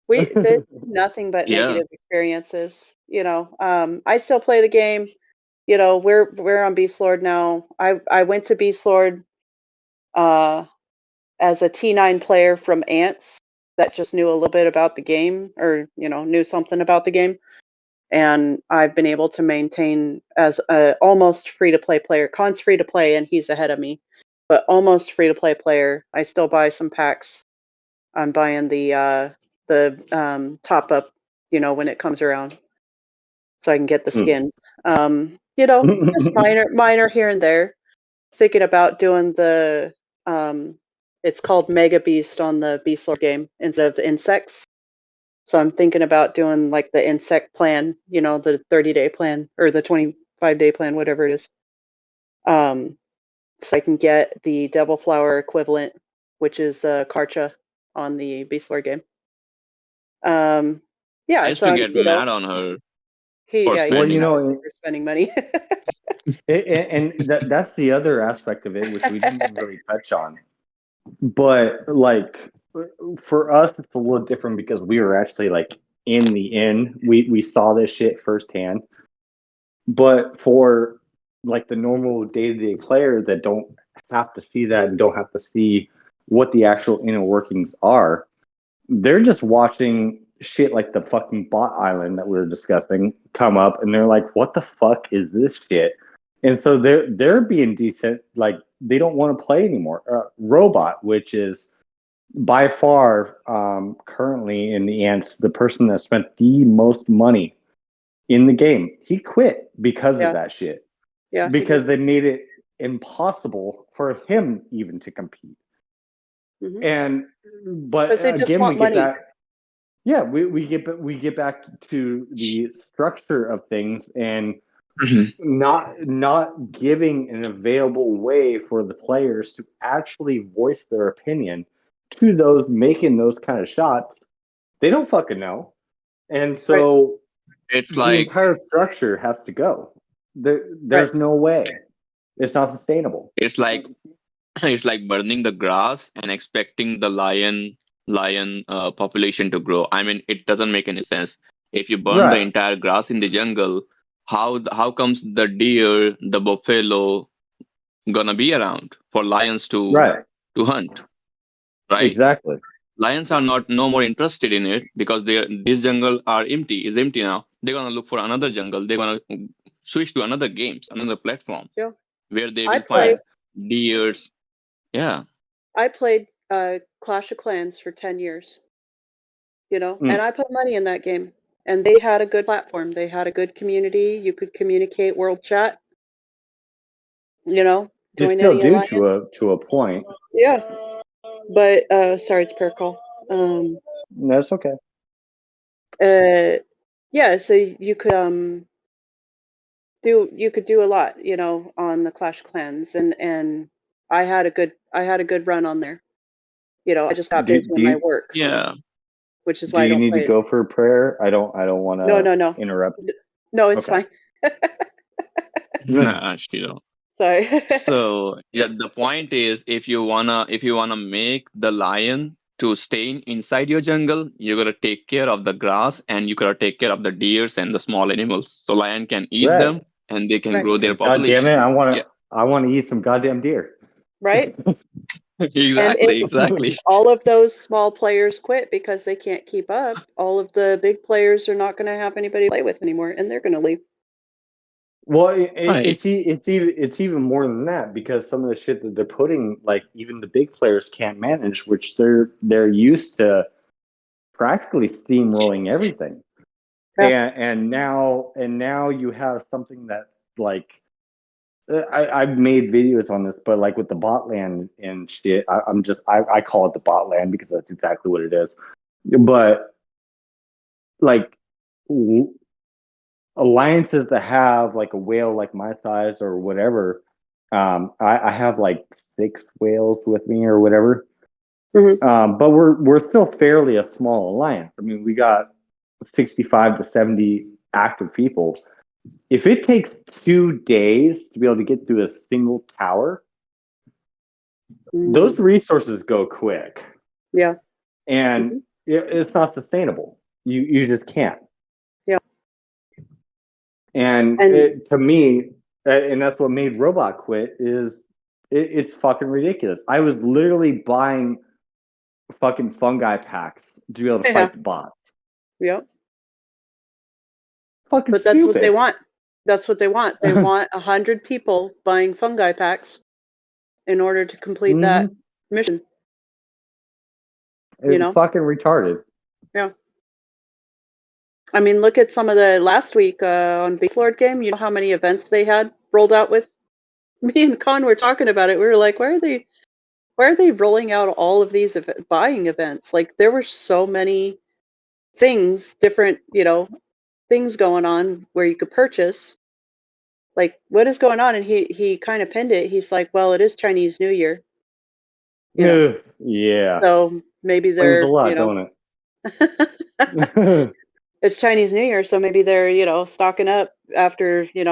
There's nothing but Yeah. negative experiences. I still play the game. We're on Beast Lord now. I went to Beast Lord as a T9 player from Ants that just knew a little bit about the game, or knew something about the game, and I've been able to maintain as a almost free to play player. Khan's free to play and he's ahead of me, but almost free to play player. I still buy some packs. I'm buying the top up, when it comes around, so I can get the skin. Just minor here and there. Thinking about doing the it's called Mega Beast on the Beast Lord game instead of the insects. So I'm thinking about doing like the insect plan, the 30-day plan or the 25-day plan, whatever it is. So I can get the Devil Flower equivalent, which is Karcha on the Beast Lord game. I Yeah, used so to get mad on her for he's spending. for spending money. And that's the other aspect of it, which we didn't even really touch on. But like for us, it's a little different because we were actually like in the inn. We saw this shit firsthand. But for like the normal day-to-day player that don't have to see that and don't have to see what the actual inner workings are, they're just watching shit like the fucking bot island that we were discussing come up, and they're like, "What the fuck is this shit?" And so they're being decent, like they don't want to play anymore. Robot, which is by far currently in the ants the person that spent the most money in the game, he quit because of that shit. Yeah, Because they made it impossible for him even to compete. Mm-hmm. And but they just again, want we get money. back. Yeah, we get back to the structure of things and not giving an available way for the players to actually voice their opinion to those making those kind of shots. They don't fucking know, and so It's the like entire structure has to go. There's no way. It's not sustainable. it's like it's like burning the grass and expecting the lion population to grow. I mean, it doesn't make any sense. If you burn the Right. entire grass in the jungle, how comes the deer, the buffalo gonna be around for lions Right. to hunt, right? Exactly. Lions are not no more interested in it because this jungle is empty now. They're gonna look for another jungle. They're gonna switch to another games, another platform Yeah. where they I will find played deers. Yeah. I played Clash of Clans for 10 years, and I put money in that game. And they had a good platform. They had a good community. You could communicate world chat, They join still any do alliance. to a point. Yeah. But sorry, it's per call. That's okay. Yeah, so you could do a lot, on the Clash of Clans, and I had a good run on there. I just got busy in my work, Yeah. which is Do why I you don't need to play it. go for a prayer? I don't want No, to no, no. interrupt. No, it's Okay. fine. Nah, she don't. Sorry. So yeah, the point is if you wanna make the lion to stay inside your jungle, you gotta take care of the grass and you gotta take care of the deers and the small animals. So lion can eat Right. them and they can Right. grow their God damn it! population. Yeah, I want to eat some goddamn deer. Right? And exactly. all of those small players quit because they can't keep up. All of the big players are not going to have anybody to play with anymore, and they're going to leave. Well, Right. it's even more than that because some of the shit that they're putting, like even the big players can't manage, which they're used to practically steamrolling everything. Yeah. And now you have something that like I've made videos on this, but like with the bot land and shit, I call it the bot land because that's exactly what it is. But like alliances that have like a whale like my size or whatever, I have like 6 whales with me or whatever. Mhm. But we're still fairly a small alliance. I mean, we got 65 to 70 active people. If it takes 2 days to be able to get through a single tower, those Mhm. resources go quick, Yeah. and Mhm. it's not sustainable. You just can't. Yeah. And And to me, and that's what made Robot quit is it's fucking ridiculous. I was literally buying fucking fungi packs to be able to yeah. fight the bot. Yeah. Fucking But that's what they stupid. want. That's what they want. They want 100 people buying fungi packs in order to complete that Hmm. mission. You It's know? fucking retarded. Yeah. I mean, look at some of the last week on Beast Lord game. You know how many events they had rolled out with? Me and Con were talking about it. We were like, why are they rolling out all of these buying events? Like there were so many things, different, things going on where you could purchase. Like, what is going on? And he kind of pinned it. He's like, well, it is Chinese New Year, you know. Ugh, yeah. So maybe Explains a they're, lot, don't it? it's Chinese New Year, so maybe they're, stocking up after, You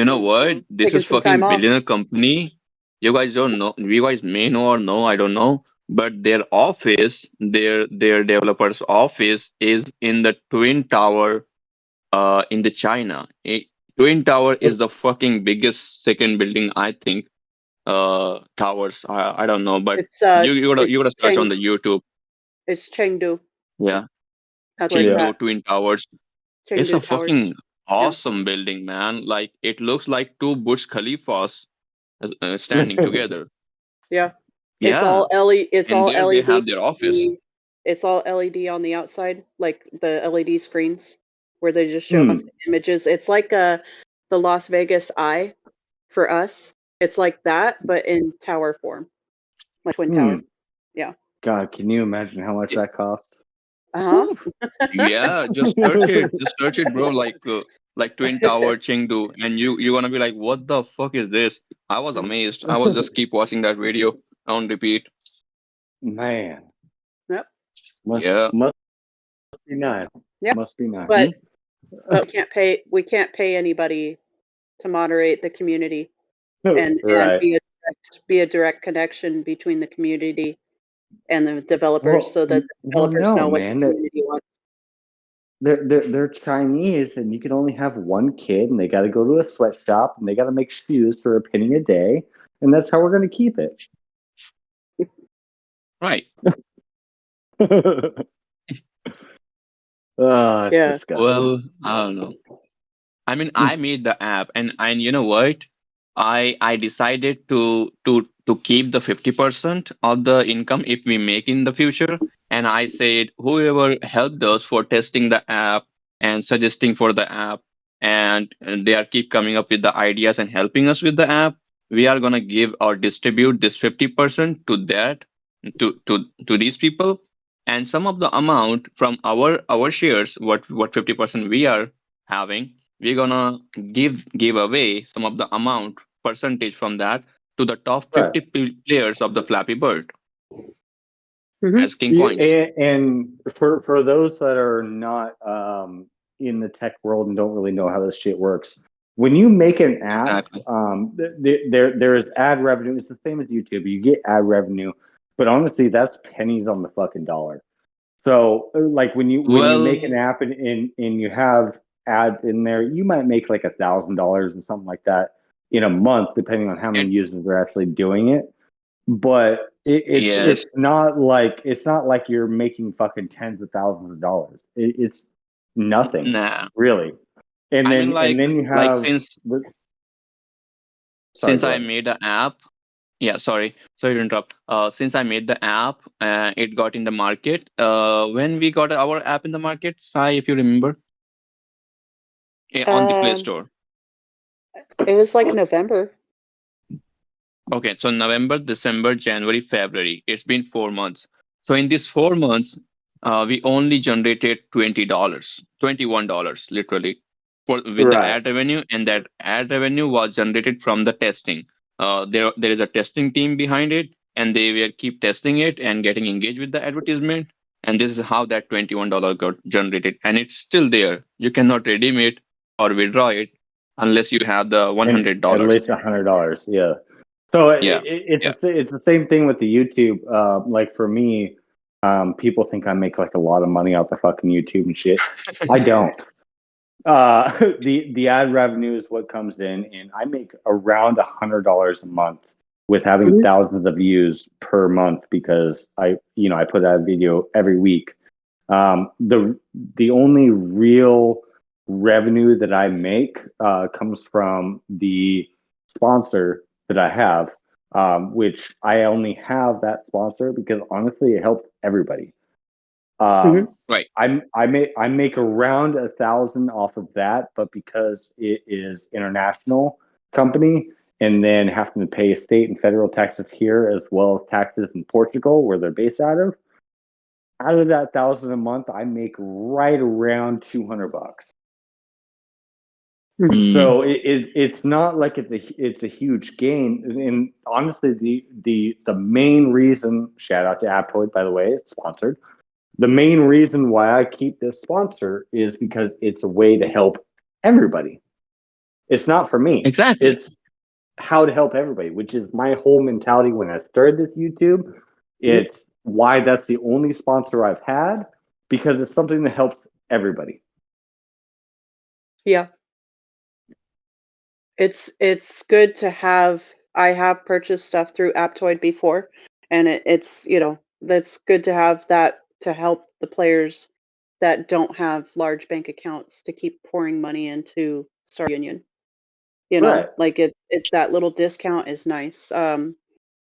know what? This taking is some time fucking off. billionaire company. You guys don't know. You guys may know or know. I don't know. But their office, their developers' office is in the Twin Tower, in the China. Twin Tower is the fucking biggest second building, I think. Towers. I don't know, but It's uh you it's gotta search on Cheng the YouTube. it's Chengdu. Yeah, That's where it's Yeah. at. Chengdu Twin Towers. It's a Chengdu Towers. fucking Yeah. awesome building, man. Like it looks like two Burj Khalifas standing together. Yeah. It's Yeah, all LED. It's and all there they LED. have their office. It's all LED on the outside, like the LED screens where they just show us Hmm. the images. It's like the Las Vegas Eye for us. It's like that, but in tower form, like twin Hmm. tower. Yeah. God, can you imagine how much that cost? Uh Whew. huh. Yeah, just search it. Just search it, bro. Like Twin Tower Chengdu, and you're gonna be like, what the fuck is this? I was amazed. I was just keep watching that video on repeat. Man, Yep. must Yeah. must be nice. Yeah. Must be nice. Hmm? But we can't pay anybody to moderate the community and Right. be a direct connection between the community and the developers so that the Well, developers no, know what the man. community wants. They're Chinese, and you can only have one kid, and they got to go to a sweatshop, and they got to make shoes for a penny a day, and that's how we're going to keep it. Right. Oh, it's Yeah. disgusting. Well, I don't know. I mean, I made the app, and you know what? I decided to keep the 50% of the income if we make in the future, and I said whoever helped us for testing the app and suggesting for the app, and they are keep coming up with the ideas and helping us with the app, we are gonna give or distribute this 50% to that to these people, and some of the amount from our shares, what 50% we are having, we're gonna give away some of the amount percentage from that to the top Right. 50 players of the Flappy Bird Hmm. as king coins. And for those that are not in the tech world and don't really know how this shit works, when you make an app, Exactly. there is ad revenue. It's the same as YouTube. You get ad revenue, but honestly, that's pennies on the fucking dollar. So like when you Well, make an app and you have ads in there, you might make like $1,000 or something like that in a month, depending on how many it, users are actually doing it. But yes, it's not like you're making fucking tens of thousands of dollars. It's nothing nah. really. And I mean, then you like have since sorry, since go I ahead. made the app, yeah, sorry to interrupt. Since I made the app, it got in the market. When we got our app in the market, Sai, if you remember, on the Play Um, Store. it was like November. Okay, so November, December, January, February. It's been 4 months. So in these 4 months, we only generated $20, $21, literally, for with the Right. ad revenue, and that ad revenue was generated from the testing. There is a testing team behind it, and they will keep testing it and getting engaged with the advertisement. And this is how that $21 got generated, and it's still there. You cannot redeem it or withdraw it unless you have the one And hundred at dollars. least $100. Yeah. So Yeah, yeah. it's the same thing with the YouTube. Like for me, people think I make like a lot of money out the fucking YouTube and shit. I don't. The ad revenue is what comes in, and I make around $100 a month with having Mhm. thousands of views per month because I put out a video every week. The only real revenue that I make comes from the sponsor that I have, which I only have that sponsor because honestly, it helps everybody. Mhm. Right. I make around 1,000 off of that, but because it is international company and then having to pay state and federal taxes here as well as taxes in Portugal where they're based out of that 1,000 a month, I make right around $200. Mm, So it's not like it's a huge gain. And honestly, the main reason, shout out to Aptoid, by the way, it's sponsored. The main reason why I keep this sponsor is because it's a way to help everybody. It's not for me. exactly. It's how to help everybody, which is my whole mentality when I started this YouTube. Mhm. It's why that's the only sponsor I've had because it's something that helps everybody. Yeah, it's good to have. I have purchased stuff through Aptoid before, and it's that's good to have that to help the players that don't have large bank accounts to keep pouring money into Star Union. Right. Like it's that little discount is nice.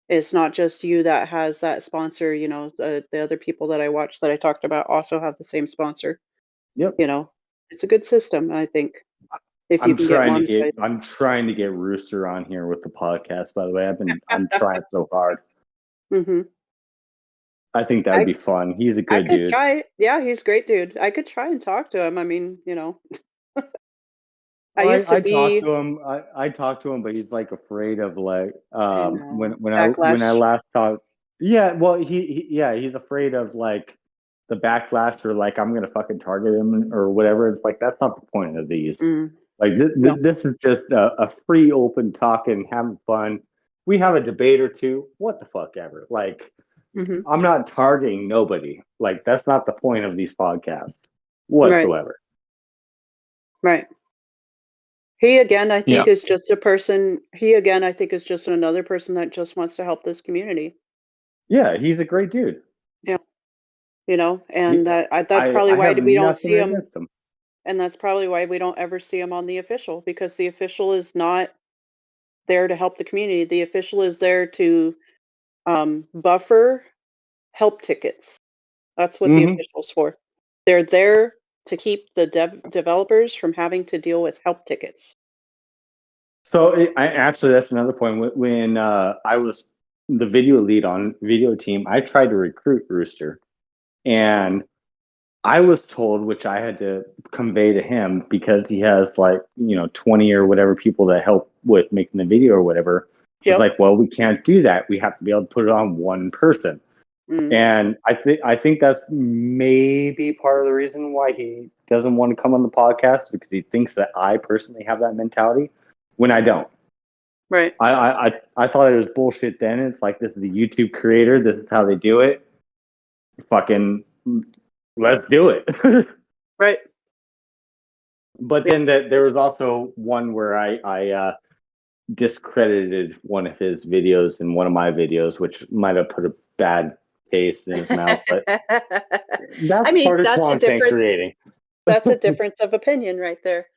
It's not just you that has that sponsor. The other people that I watch that I talked about also have the same sponsor. Yep. You know, it's a good system, I think, if you I'm can get trying to get monetized. I'm trying to get Rooster on here with the podcast, by the way. I'm trying so hard. hmm I think that would I be fun. He's a I good could dude. try. Yeah, he's a great dude. I could try and talk to him. I mean, I Well, used to I talked be. to him. I talked to him, but he's like afraid of like I when know when I backlash. last talked. Yeah, well, yeah, he's afraid of like the backlash or like I'm gonna fucking target him or whatever. It's like that's not the point of these. Mm, Like no. this is just a free, open talking, having fun. We have a debate or two. What the fuck ever. Like hmm I'm not targeting nobody. Like that's not the point of these podcasts Right. whatsoever. Right. He again, I Yeah. think is just a person. He again, I think is just another person that just wants to help this community. Yeah, he's a great dude. Yeah. He, And that's probably I why have we don't nothing see him. against him. And that's probably why we don't ever see him on the official, because the official is not there to help the community. The official is there to buffer help tickets. That's what the Hmm. official's for. They're there to keep the developers from having to deal with help tickets. So I actually that's another point. When I was the video lead on video team, I tried to recruit Rooster, and I was told, which I had to convey to him because he has like 20 or whatever people that help with making the video or whatever. It's Yep. like, well, we can't do that. We have to be able to put it on one person. Mm, And I think that's maybe part of the reason why he doesn't want to come on the podcast because he thinks that I personally have that mentality when I don't. right. I thought it was bullshit then. It's like this is a YouTube creator. This is how they do it. Fucking let's do it. Right. But Yeah. then there was also one where I discredited one of his videos in one of my videos, which might have put a bad taste in his mouth. But that's I mean, part of content creating. that's a difference of opinion right there.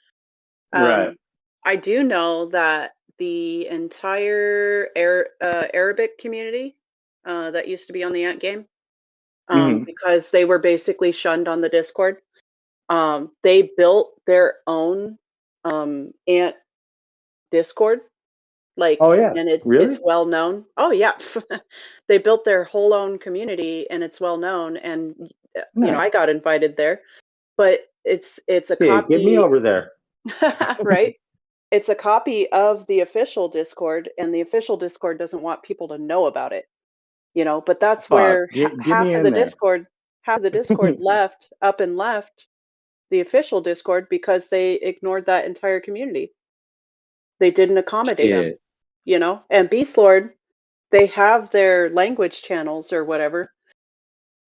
Right. I do know that the entire Arabic community that used to be on the Ant game, Mhm. because they were basically shunned on the Discord, they built their own Ant Discord, like, Oh yeah. and Really? it's well known. Oh yeah, they built their whole own community, and it's well known. And Nice. I got invited there, but it's a Hey, get me copy, over there. right? It's a copy of the official Discord, and the official Discord doesn't want people to know about it, but that's Fuck. where Get me in there. half of the Discord left the official Discord because they ignored that entire community. They didn't accommodate them, Shit. And Beast Lord, they have their language channels or whatever,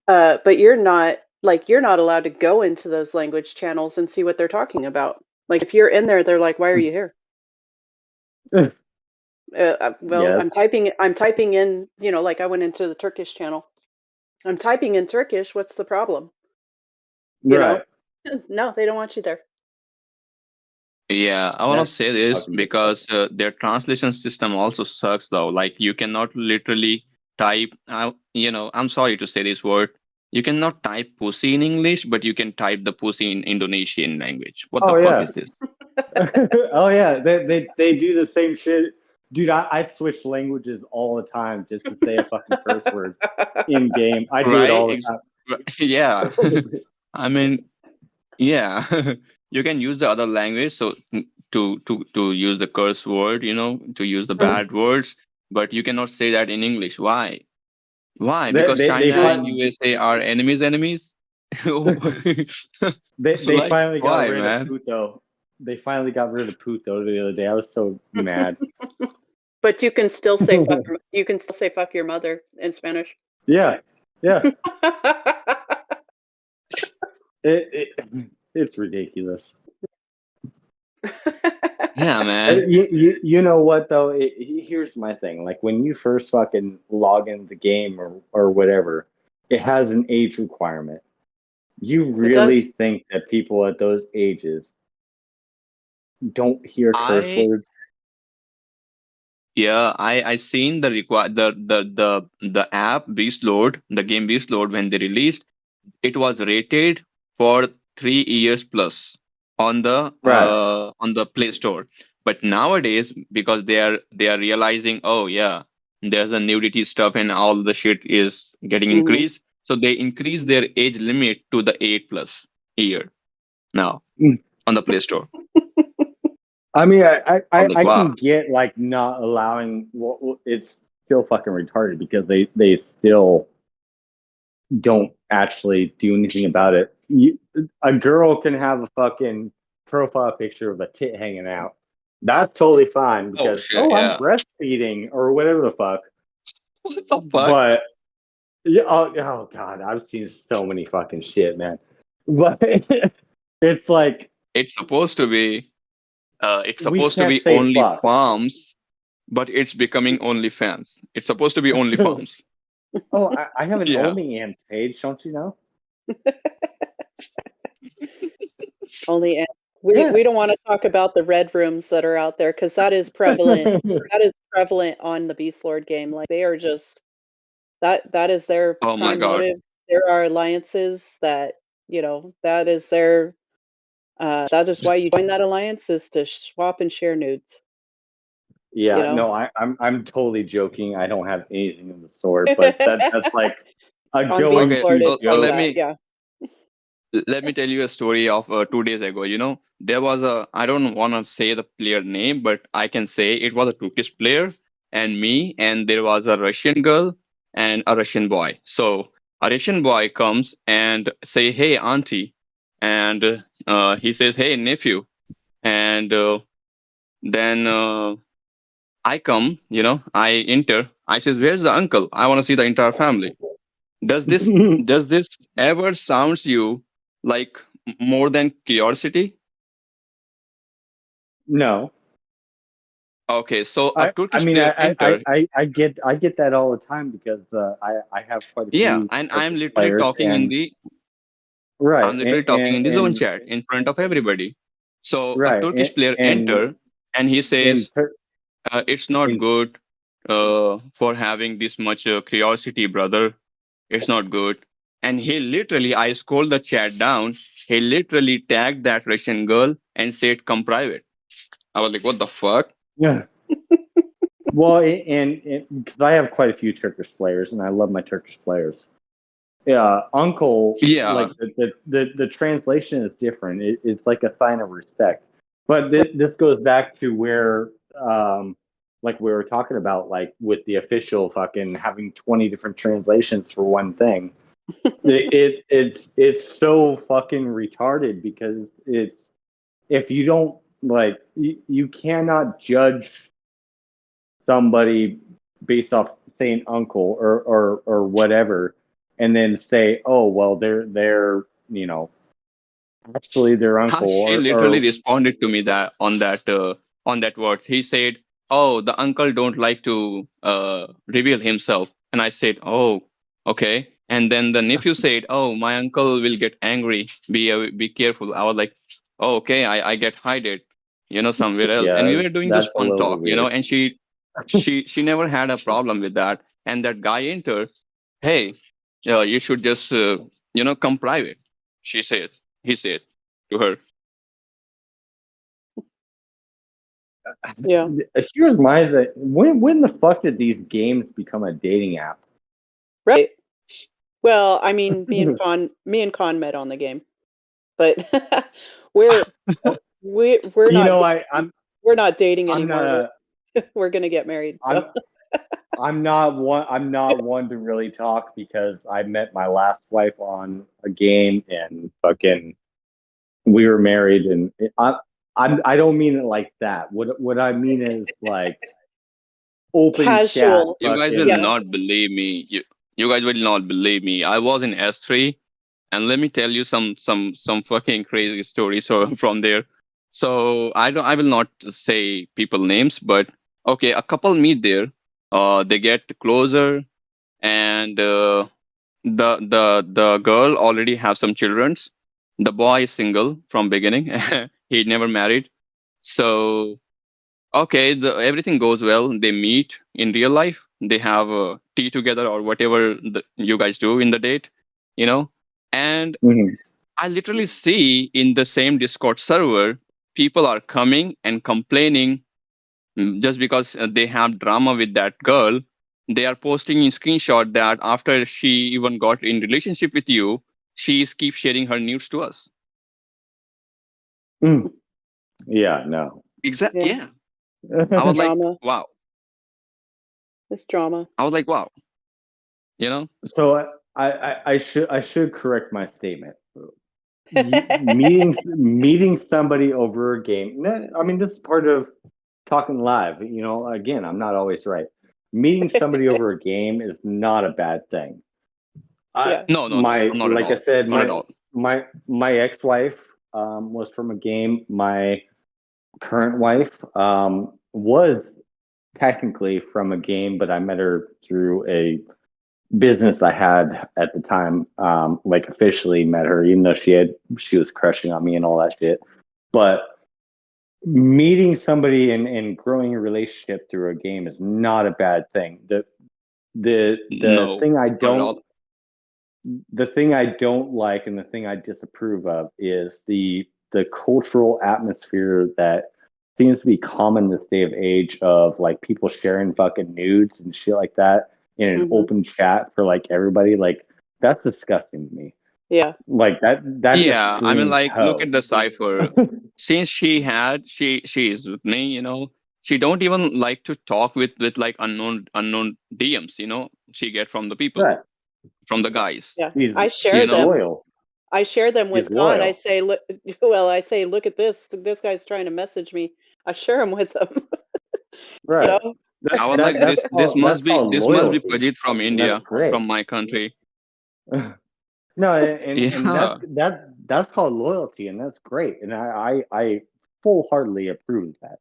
but you're not allowed to go into those language channels and see what they're talking about. Like if you're in there, they're like, "Why are you here?" Well, Yes. I'm typing in, like I went into the Turkish channel. I'm typing in Turkish. What's the problem? You know? Right. No, they don't want you there. Yeah, I want to That's say this fucking because their translation system also sucks though. Like you cannot literally type, I'm sorry to say this word. You cannot type pussy in English, but you can type the pussy in Indonesian language. What the Oh fuck yeah. is this? Oh yeah. They do the same shit. Dude, I switch languages all the time just to say a fucking curse word in game. I do it Right? all the time. Yeah. I mean, yeah. You can use the other language so to use the curse word, to use the bad words, but you cannot say that in English. Why? Why? they Because they they, China and fi- USA are enemies? they Like, finally got why, rid of man? puto. They finally got rid of puto the other day. I was so mad. But you can still say fuck your mother in Spanish. Yeah. Yeah. It's ridiculous. Yeah, man. You know what though? Here's my thing. Like when you first fucking log into the game or whatever, it has an age requirement. You It does. really think that people at those ages don't hear curse I words? Yeah, I seen the require the app Beast Load, the game Beast Load when they released, it was rated for 3 years plus Right. on the Play Store. But nowadays, because they are realizing, oh yeah, there's a nudity stuff and all the shit is getting Mhm. increased, so they increase their age limit to the 8 plus year now Mm. on the Play Store. I mean, I'm like, I wow. can get like not allowing. Well, it's still fucking retarded because they still don't actually do anything about it. A girl can have a fucking profile picture of a tit hanging out. That's totally fine Oh because shit, I'm yeah. breastfeeding or whatever the fuck. What the fuck? But yeah, oh god, I've seen so many fucking shit, man. But it's like It's supposed to be it's we supposed to can't be say only fuck. farms, but it's becoming only fans. It's supposed to be only farms. Oh, I have an Yeah. OnlyFans page, don't you know? Only Yeah. we don't want to talk about the red rooms that are out there because that is prevalent. That is prevalent on the Beast Lord game. Like they are just that is their Oh my prime God. motive. There are alliances that that is their that is why you join that alliance is to swap and share nudes. You Yeah, know, no, I'm totally joking. I don't have anything in the store, but that's like a on Beast going Okay, Lord to it's so like joke. let that. me Yeah. tell you a story of 2 days ago. There was I don't want to say the player name, but I can say it was a Turkish player and me, and there was a Russian girl and a Russian boy. So a Russian boy comes and say, "Hey, auntie," and he says, "Hey, nephew," and then I come, I enter. I says, "Where's the uncle? I want to see the entire family." Does this does this ever sounds you like more than curiosity? No. Okay, so a I Turkish mean player enter. I get that all the time because I have quite a Yeah, few and Turkish players and right I'm literally talking in the zone and chat in front of everybody. So a Right. Turkish player And enter and he in says, it's not in good for having this much curiosity, brother. It's not good. And he literally, I scrolled the chat down. He literally tagged that Russian girl and said, come private. I was like, what the fuck? yeah. Well, and because I have quite a few Turkish players, and I love my Turkish players. Yeah, uncle, Yeah. like the translation is different. It's like a sign of respect. But this goes back to where, like we were talking about, like with the official fucking having 20 different translations for one thing. It's so fucking retarded because it's if you don't like you cannot judge somebody based off saying uncle or whatever and then say, oh well, they're actually their uncle She literally or responded to me that on that words. He said, "Oh, the uncle don't like to reveal himself." And I said, "Oh, okay." And then the nephew said, "Oh, my uncle will get angry. Be careful." I was like, "Oh, okay. I get hided, somewhere else." And we yeah, were doing this that's a fun little talk, bit weird. and she never had a problem with that. And that guy entered. Hey, you should just come private. She said. He said to her. Yeah. Here's my thing. When the fuck did these games become a dating app? Right. Well, I mean, me and Con met on the game, but we're we're You not know, we're not dating I'm not anymore. a We're gonna get married. I'm So I'm not one to really talk because I met my last wife on a game and fucking we were married and I don't mean it like that. What I mean is like open chat casual. You guys will Yeah. fucking not believe me. You guys will not believe me. I was in S3, and let me tell you some fucking crazy stories from there. So I will not say people names, but okay, a couple meet there. They get closer, and the girl already have some childrens. The boy is single from beginning. He never married. So okay, everything goes well. They meet in real life. They have tea together or whatever you guys do in the date, you know. And Mhm. I literally see in the same Discord server, people are coming and complaining just because they have drama with that girl. They are posting in screenshot that after she even got in relationship with you, she is keep sharing her nudes to us. Mm. Yeah, no. Yeah. Yeah. I was like, Drama. wow. It's drama. I was like, wow. You know. So I should correct my statement. Meeting somebody over a game. I mean, this is part of talking live. Again, I'm not always right. Meeting somebody over a game is not a bad thing. I Yeah. No, no, no, my not at like I all. said, Not at all. my ex-wife was from a game. My current wife was technically from a game, but I met her through a business I had at the time. Like officially met her, even though she was crushing on me and all that shit. But meeting somebody and growing a relationship through a game is not a bad thing. The No, thing I not at don't all. the thing I don't like and the thing I disapprove of is the cultural atmosphere that seems to be common this day of age of like people sharing fucking nudes and shit like that in an Hmm. open chat for like everybody. Like that's disgusting to me. Yeah. Like that just Yeah, I mean, screams like, look hoe. at the cipher. Since she is with me, she don't even like to talk with like unknown DMs. She get from the people, Right. from the guys. Yeah. She's I You share she's know, them. loyal. I share them She's with Con. I loyal. say, look. Well, I say, look at this. This guy's trying to message me. I share them with them. you Right. know. I was That like, that's this called that's must be called this must be loyalty. Pajit from And that's India, great. from my country. No, and Yeah, that's called loyalty, and that's great, and I full heartedly approve of that.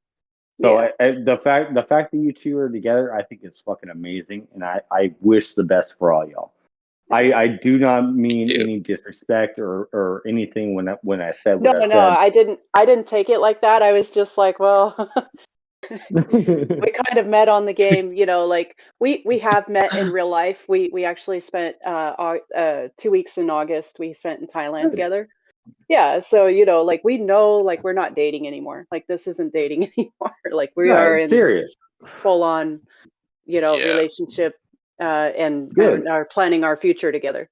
So Yeah. the fact that you two are together, I think is fucking amazing, and I wish the best for all y'all. I do not mean you. any disrespect or anything when I said No, what I no, said. I didn't take it like that. I was just like, well, we kind of met on the game, like we have met in real life. We actually spent 2 weeks in August. We spent in Thailand together. Yeah, so like we know, like we're not dating anymore. Like this isn't dating anymore. Like we are Right, in serious. full on, Yeah. relationship, and Good. are planning our future together.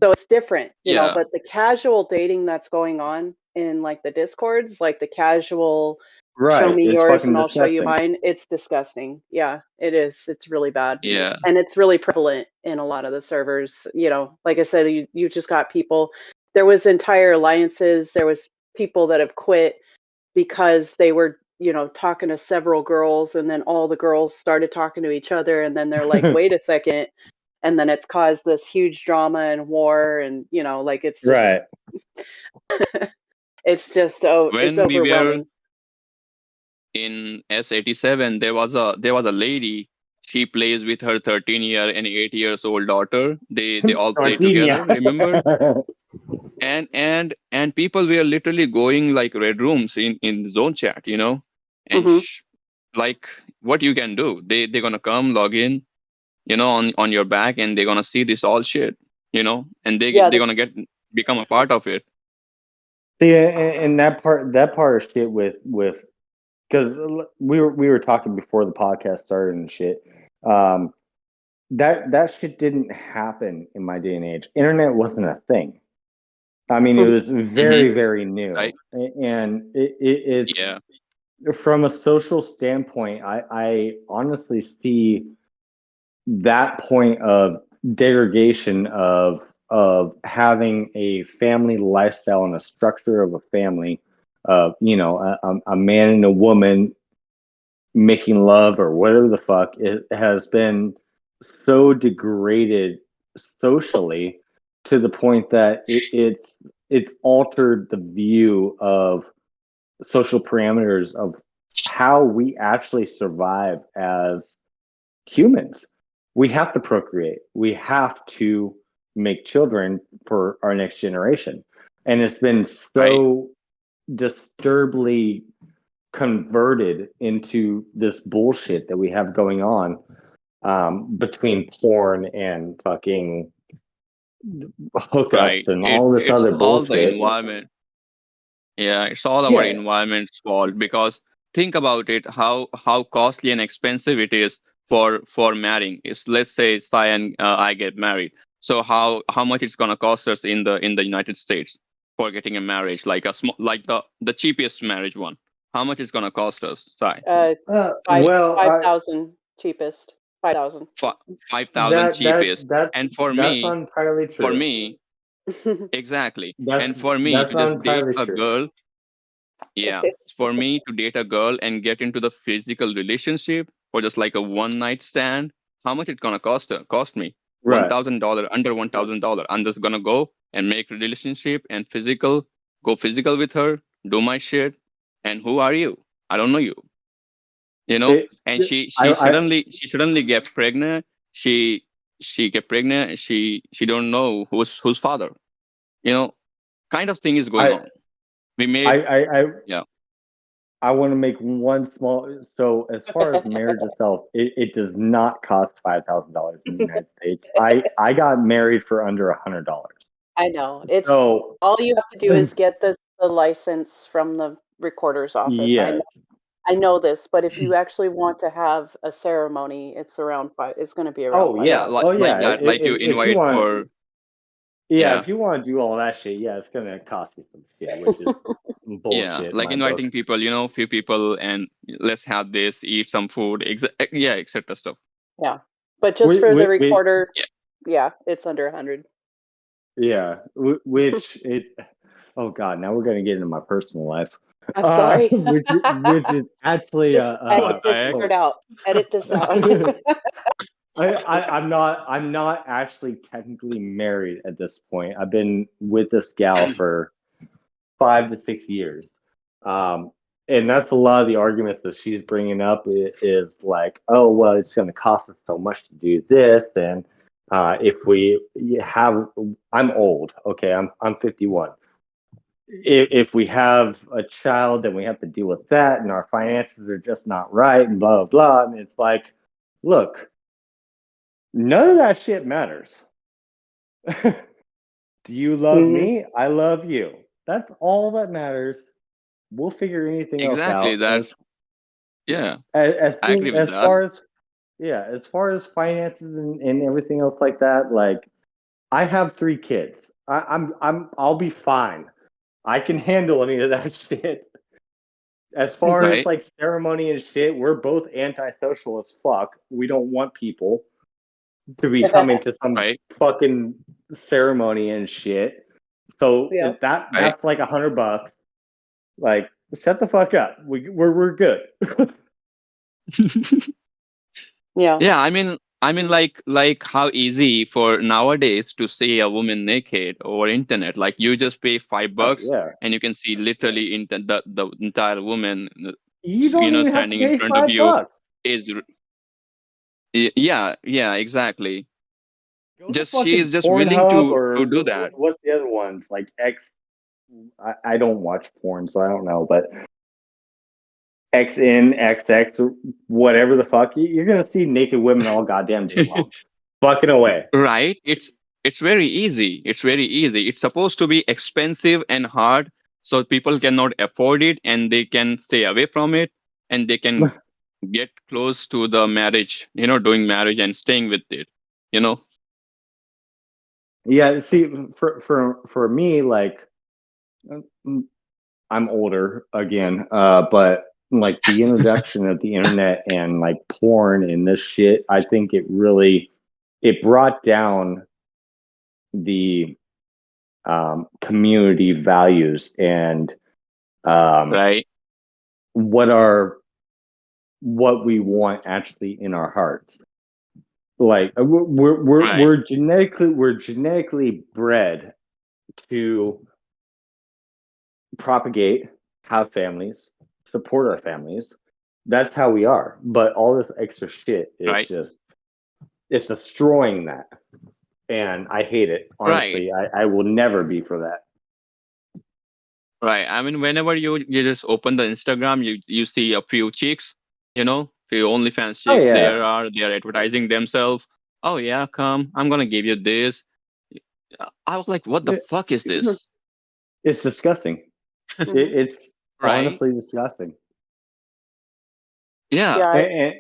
So it's different, Yeah. but the casual dating that's going on in like the discords, like the casual show Right. me It's yours fucking and I'll show you disgusting. mine, it's disgusting. Yeah, it is. It's really bad. Yeah. And it's really prevalent in a lot of the servers. Like I said, you just got people. There was entire alliances. There was people that have quit because they were, talking to several girls, and then all the girls started talking to each other, and then they're like, wait a second, and then it's caused this huge drama and war, and like Right. it's just it's When we were overwhelming. in S87, there was a lady. She plays with her 13-year and 8 years old daughter. They all play Sardinia. together. Remember? And people were literally going like red rooms in zone chat, and Hmm. like what you can do. They're gonna come log in, on your back, and they're gonna see this all shit, and Yeah, they're gonna become a part of it. Yeah, and that part of shit with because we were talking before the podcast started and shit. Um, that shit didn't happen in my day and age. Internet wasn't a thing. I mean, it was Hmm. very, very new, Right? and it's Yeah. from a social standpoint. I honestly see that point of degradation of having a family lifestyle and a structure of a family of a man and a woman making love or whatever the fuck, it has been so degraded socially to the point that it's altered the view of social parameters of how we actually survive as humans. We have to procreate. We have to make children for our next generation. And it's been Right. so disturbingly converted into this bullshit that we have going on between porn and fucking hookups Right. and It all this it's other all the bullshit. environment. Yeah, it's all our Yeah. environment's fault because think about it, how costly and expensive it is for marrying. It's let's say Sai and I get married. So how much it's gonna cost us in the United States for getting a marriage, like a small, like the cheapest marriage one. How much it's gonna cost us, Sai? uh five Well, five thousand cheapest, 5,000. Fi 5,000 that that cheapest. that And that's not entirely for true. me, exactly. That's And for me that's to not just date entirely a true. girl. Yeah, for me to date a girl and get into the physical relationship or just like a one night stand, how much it gonna cost me? Right. $1,000, under $1,000. I'm just gonna go and make a relationship and go physical with her, do my shit, and who are you? I don't know you, It, And she I, she I, suddenly she suddenly gets pregnant. She get pregnant. She don't know whose father. You know, kind of thing is going I, on. We made I Yeah. I want to make one small. So as far as marriage itself, it does not cost $5,000 in the United States. I got married for under $100. I know. It's So all you have to do is get the license from the recorder's office. yes. I know this, but if you actually want to have a ceremony, it's around five. It's going to be around Oh five Yeah, yeah. thousand. Oh like yeah. that. Like you If you invite want, for yeah, yeah, if you want to do all that shit, yeah, it's gonna cost you some shit, which is yeah, bullshit in like my book. inviting people, few people, and let's have this, eat some food, yeah, etc. stuff. Yeah, but just We for the we, we recorder, Yeah. yeah, it's under 100. yeah, which is oh god, now we're gonna get into my personal life, I'm sorry. which is actually Just edit What the this heck? part out. Edit this out. I'm not actually technically married at this point. I've been with this gal for 5 to 6 years. Um, and that's a lot of the arguments that she's bringing up is like, oh, well, it's going to cost us so much to do this. And If we have, I'm old. Okay, I'm 51. If we have a child, then we have to deal with that, and our finances are just not right, and blah blah blah. And it's like, look, none of that shit matters. Do you love Mhm. me? I love you. That's all that matters. We'll figure anything else Exactly. out. That's yeah. As I agree with as that. far as yeah, as far as finances and everything else like that, like I have 3 kids. I'll be fine. I can handle any of that shit. As far as Right. like ceremony and shit, we're both antisocial as fuck. We don't want people to be coming to some Right. fucking ceremony and shit. So Yeah. if that Right. that's like $100. Like, shut the fuck up. We're good. Yeah. Yeah, I mean, like how easy for nowadays to see a woman naked over internet. Like you just pay five Oh bucks yeah. and you can see literally the entire woman, You don't even have to standing in pay front of five you. bucks. Is Yeah, yeah, exactly. Go to Just she fucking is just willing Pornhub to or do that. what's the other ones like X. I don't watch porn, so I don't know, but XN, XX, whatever the fuck, you're gonna see naked women all goddamn day long, fucking away. Right? It's very easy. It's very easy. It's supposed to be expensive and hard, so people cannot afford it and they can stay away from it and they can get close to the marriage, doing marriage and staying with it, you know? Yeah, see, for me, like I'm older again, but like the introduction of the internet and like porn and this shit, I think it brought down the community values and um, Right? what are what we want actually in our hearts. Like Right. we're genetically bred to propagate, have families, support our families. That's how we are. But all this extra shit is Right. just it's destroying that. And I hate it. Right. Honestly, I will never be for that. Right. I mean, whenever you just open the Instagram, you see a few chicks, few OnlyFans Oh chicks. yeah. They are advertising themselves. Oh yeah, come, I'm gonna give you this. I was like, what the It- fuck is this? it's disgusting. Mhm. It's Right? honestly disgusting. Yeah. Yeah. And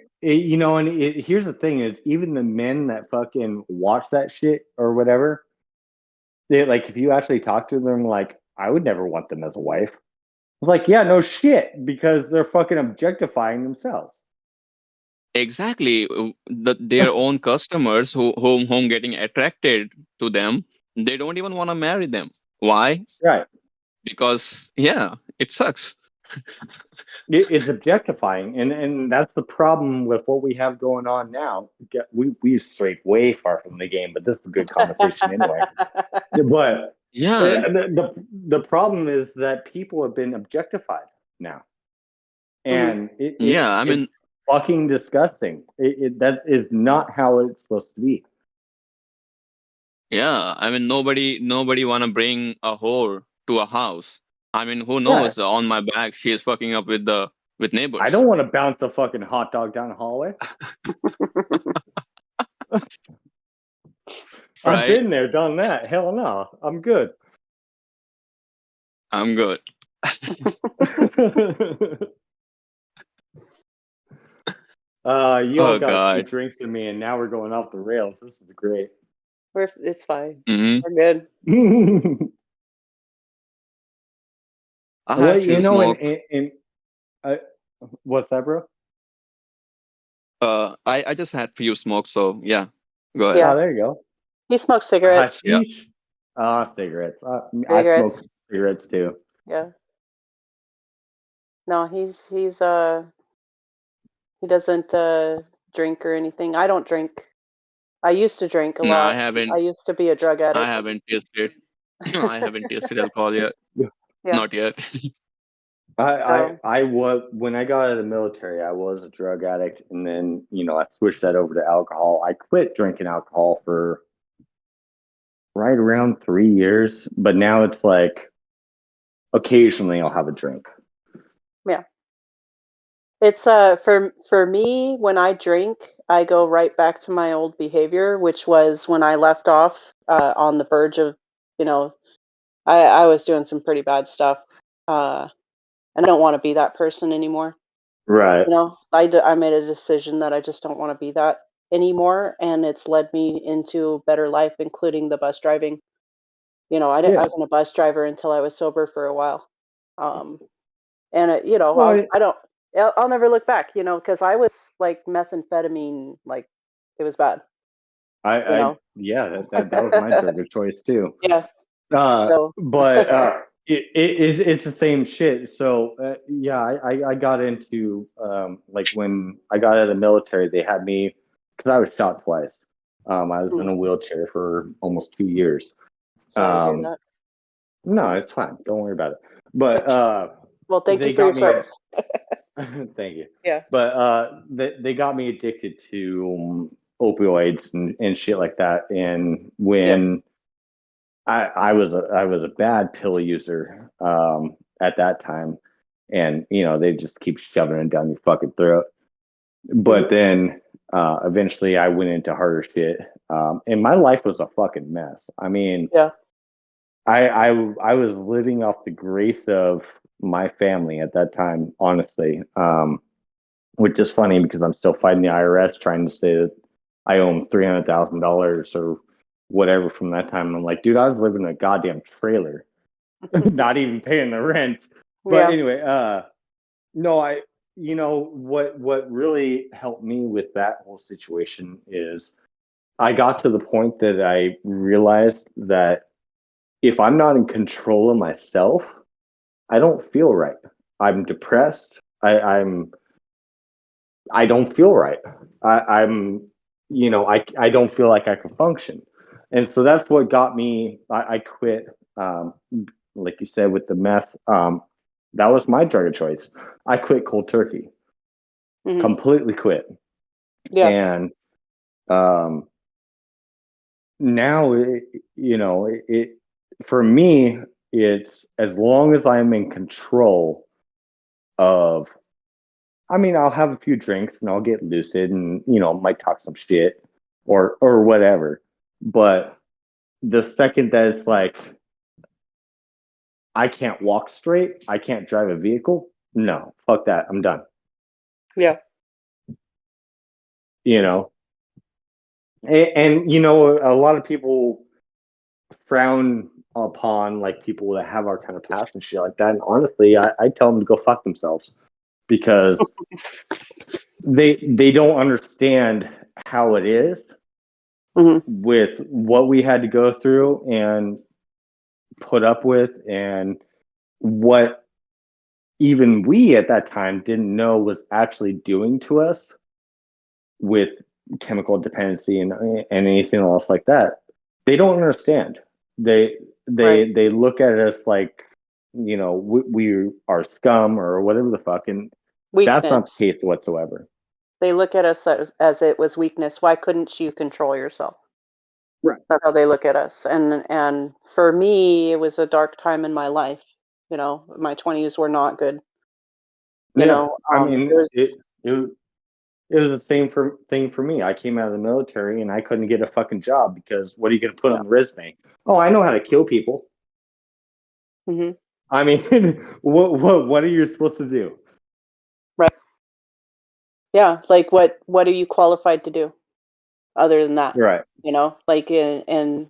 here's the thing: is even the men that fucking watch that shit or whatever, they like if you actually talk to them, like I would never want them as a wife. It's like, yeah, no shit, because they're fucking objectifying themselves. Exactly. Their own customers whom getting attracted to them, they don't even want to marry them. Why? Right. Because yeah, it sucks. It's objectifying, and that's the problem with what we have going on now. We strayed way far from the game, but this is a good conversation anyway. But Yeah. the problem is that people have been objectified now, Mhm. and Yeah. I it's mean, fucking disgusting. That is not how it's supposed to be. yeah. I mean, nobody want to bring a whore to a house. I mean, who Yeah, knows? On my back, she is fucking up with I neighbors, don't want to bounce a fucking hot dog down the hallway. I've right? been there, done that. Hell no, I'm good. I'm good. You all Oh got a few God. drinks in me, and now we're going off the rails. This is great. It's fine. Hmm. We're good. I Well, had few smokes. uh, what's that, bro? I just had few smokes, so yeah. Go ahead. Yeah. Oh, there you go. He smokes cigarettes. Yeah. Hashish. Cigarettes. I Cigarettes. smoke cigarettes too. Yeah. No, he doesn't drink or anything. I don't drink. I used to drink a No, lot. I used to be a drug I addict. haven't tasted. I haven't tasted alcohol yet. Yeah. Not yet. I was when I got out of the military, I was a drug addict, and then I switched that over to alcohol. I quit drinking alcohol for right around 3 years, but now it's like occasionally I'll have a drink. Yeah. It's for me, when I drink, I go right back to my old behavior, which was when I left off on the verge of, you know, I was doing some pretty bad stuff. And I don't want to be that person anymore. Right. I made a decision that I just don't want to be that anymore, and it's led me into a better life, including the bus driving. I Yeah. wasn't a bus driver until I was sober for a while. And Well, I'll never look back, because I was like methamphetamine, like it was bad, you know. yeah, that was my drug of choice too. Yeah. Uh, So. but it's the same shit. So yeah, I got into like when I got out of the military, they had me because I was shot twice. I was in a wheelchair for almost 2 years. Sorry to hear Um, that. no, it's fine. Don't worry about it. But Well, thank you they for your got me. service. Thank you. Yeah. But they got me addicted to opioids and shit like that. And Yeah. when I was a bad pill user at that time, and they just keep shoving it down your fucking throat. But then eventually I went into harder shit, and my life was a fucking mess. I mean, Yeah. I was living off the grace of my family at that time, honestly. Which is funny because I'm still fighting the IRS trying to say that I owe them $300,000 or whatever from that time. I'm like, dude, I was living in a goddamn trailer, not even paying the rent. But Yeah. anyway, no, what really helped me with that whole situation is I got to the point that I realized that if I'm not in control of myself, I don't feel right. I'm depressed. I don't feel right. I'm, I don't feel like I can function. And so that's what got me, I quit, like you said, with the meth. That was my drug of choice. I quit cold turkey, completely quit. Yeah. And now, for me, it's as long as I'm in control of, I mean, I'll have a few drinks and I'll get lucid and, might talk some shit or whatever. But the second that it's like, I can't walk straight, I can't drive a vehicle, no, fuck that. I'm done. Yeah. You know, and a lot of people frown upon like people that have our kind of past and shit like that. And honestly, I tell them to go fuck themselves because they don't understand how it is with what we had to go through and put up with and what even we at that time didn't know was actually doing to us with chemical dependency and anything else like that. They don't understand. They Right. they look at us like we are scum or whatever the fuck, and that's Weakness. not the case whatsoever. They look at us as it was weakness. Why couldn't you control yourself? Right. That's how they look at us. And for me, it was a dark time in my life. My 20s were not good. Yeah, I There mean was. it was the same thing for me. I came out of the military and I couldn't get a fucking job because what are you going to put Yeah. on the resume? Oh, I know how to kill people. I mean, what are you supposed to do? Right. Yeah. Like what are you qualified to do other than that? Right. Like and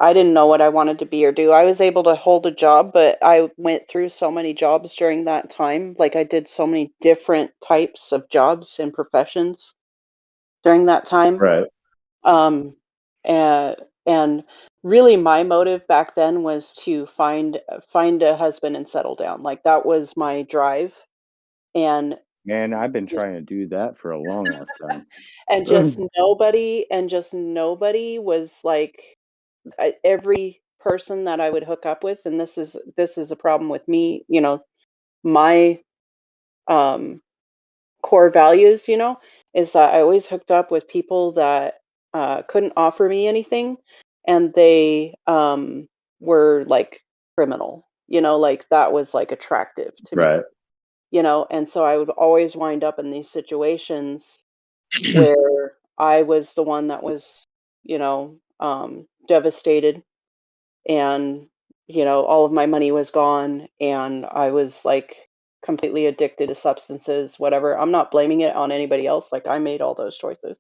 I didn't know what I wanted to be or do. I was able to hold a job, but I went through so many jobs during that time. Like I did so many different types of jobs and professions during that time. Right. Um, and and really, my motive back then was to find a husband and settle down. Like that was my drive, and Man, I've been just trying to do that for a long ass time. and just nobody was like every person that I would hook up with, and this is a problem with me. my core values, you know, is that I always hooked up with people that couldn't offer me anything, and they were like criminal, you know, like that was like attractive to me, Right. you know, and so I would always wind up in these situations where I was the one that was, you know, devastated, and you know, all of my money was gone, and I was like completely addicted to substances, whatever. I'm not blaming it on anybody else. Like I made all those choices,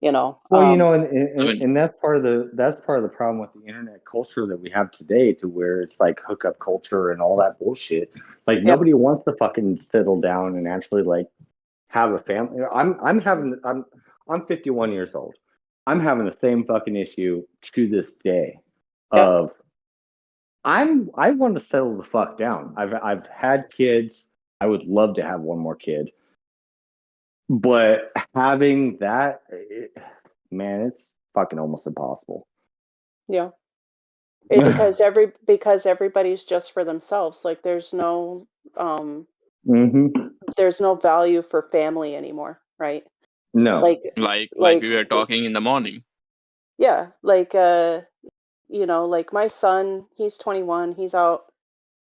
you know. Well, you know, I mean, and that's part of the problem with the internet culture that we have today, to where it's like hookup culture and all that bullshit. Like Yep. nobody wants to fucking settle down and actually like have a family. I'm 51 years old. I'm having the same fucking issue to this day Yep. of I want to settle the fuck down. I've had kids. I would love to have one more kid. But having that, man, it's fucking almost impossible. Yeah. It's because everybody's just for themselves. Like um hmm there's no value for family anymore, right? No. Like like we were talking in the morning. yeah, like you know, like my son, he's 21, he's out,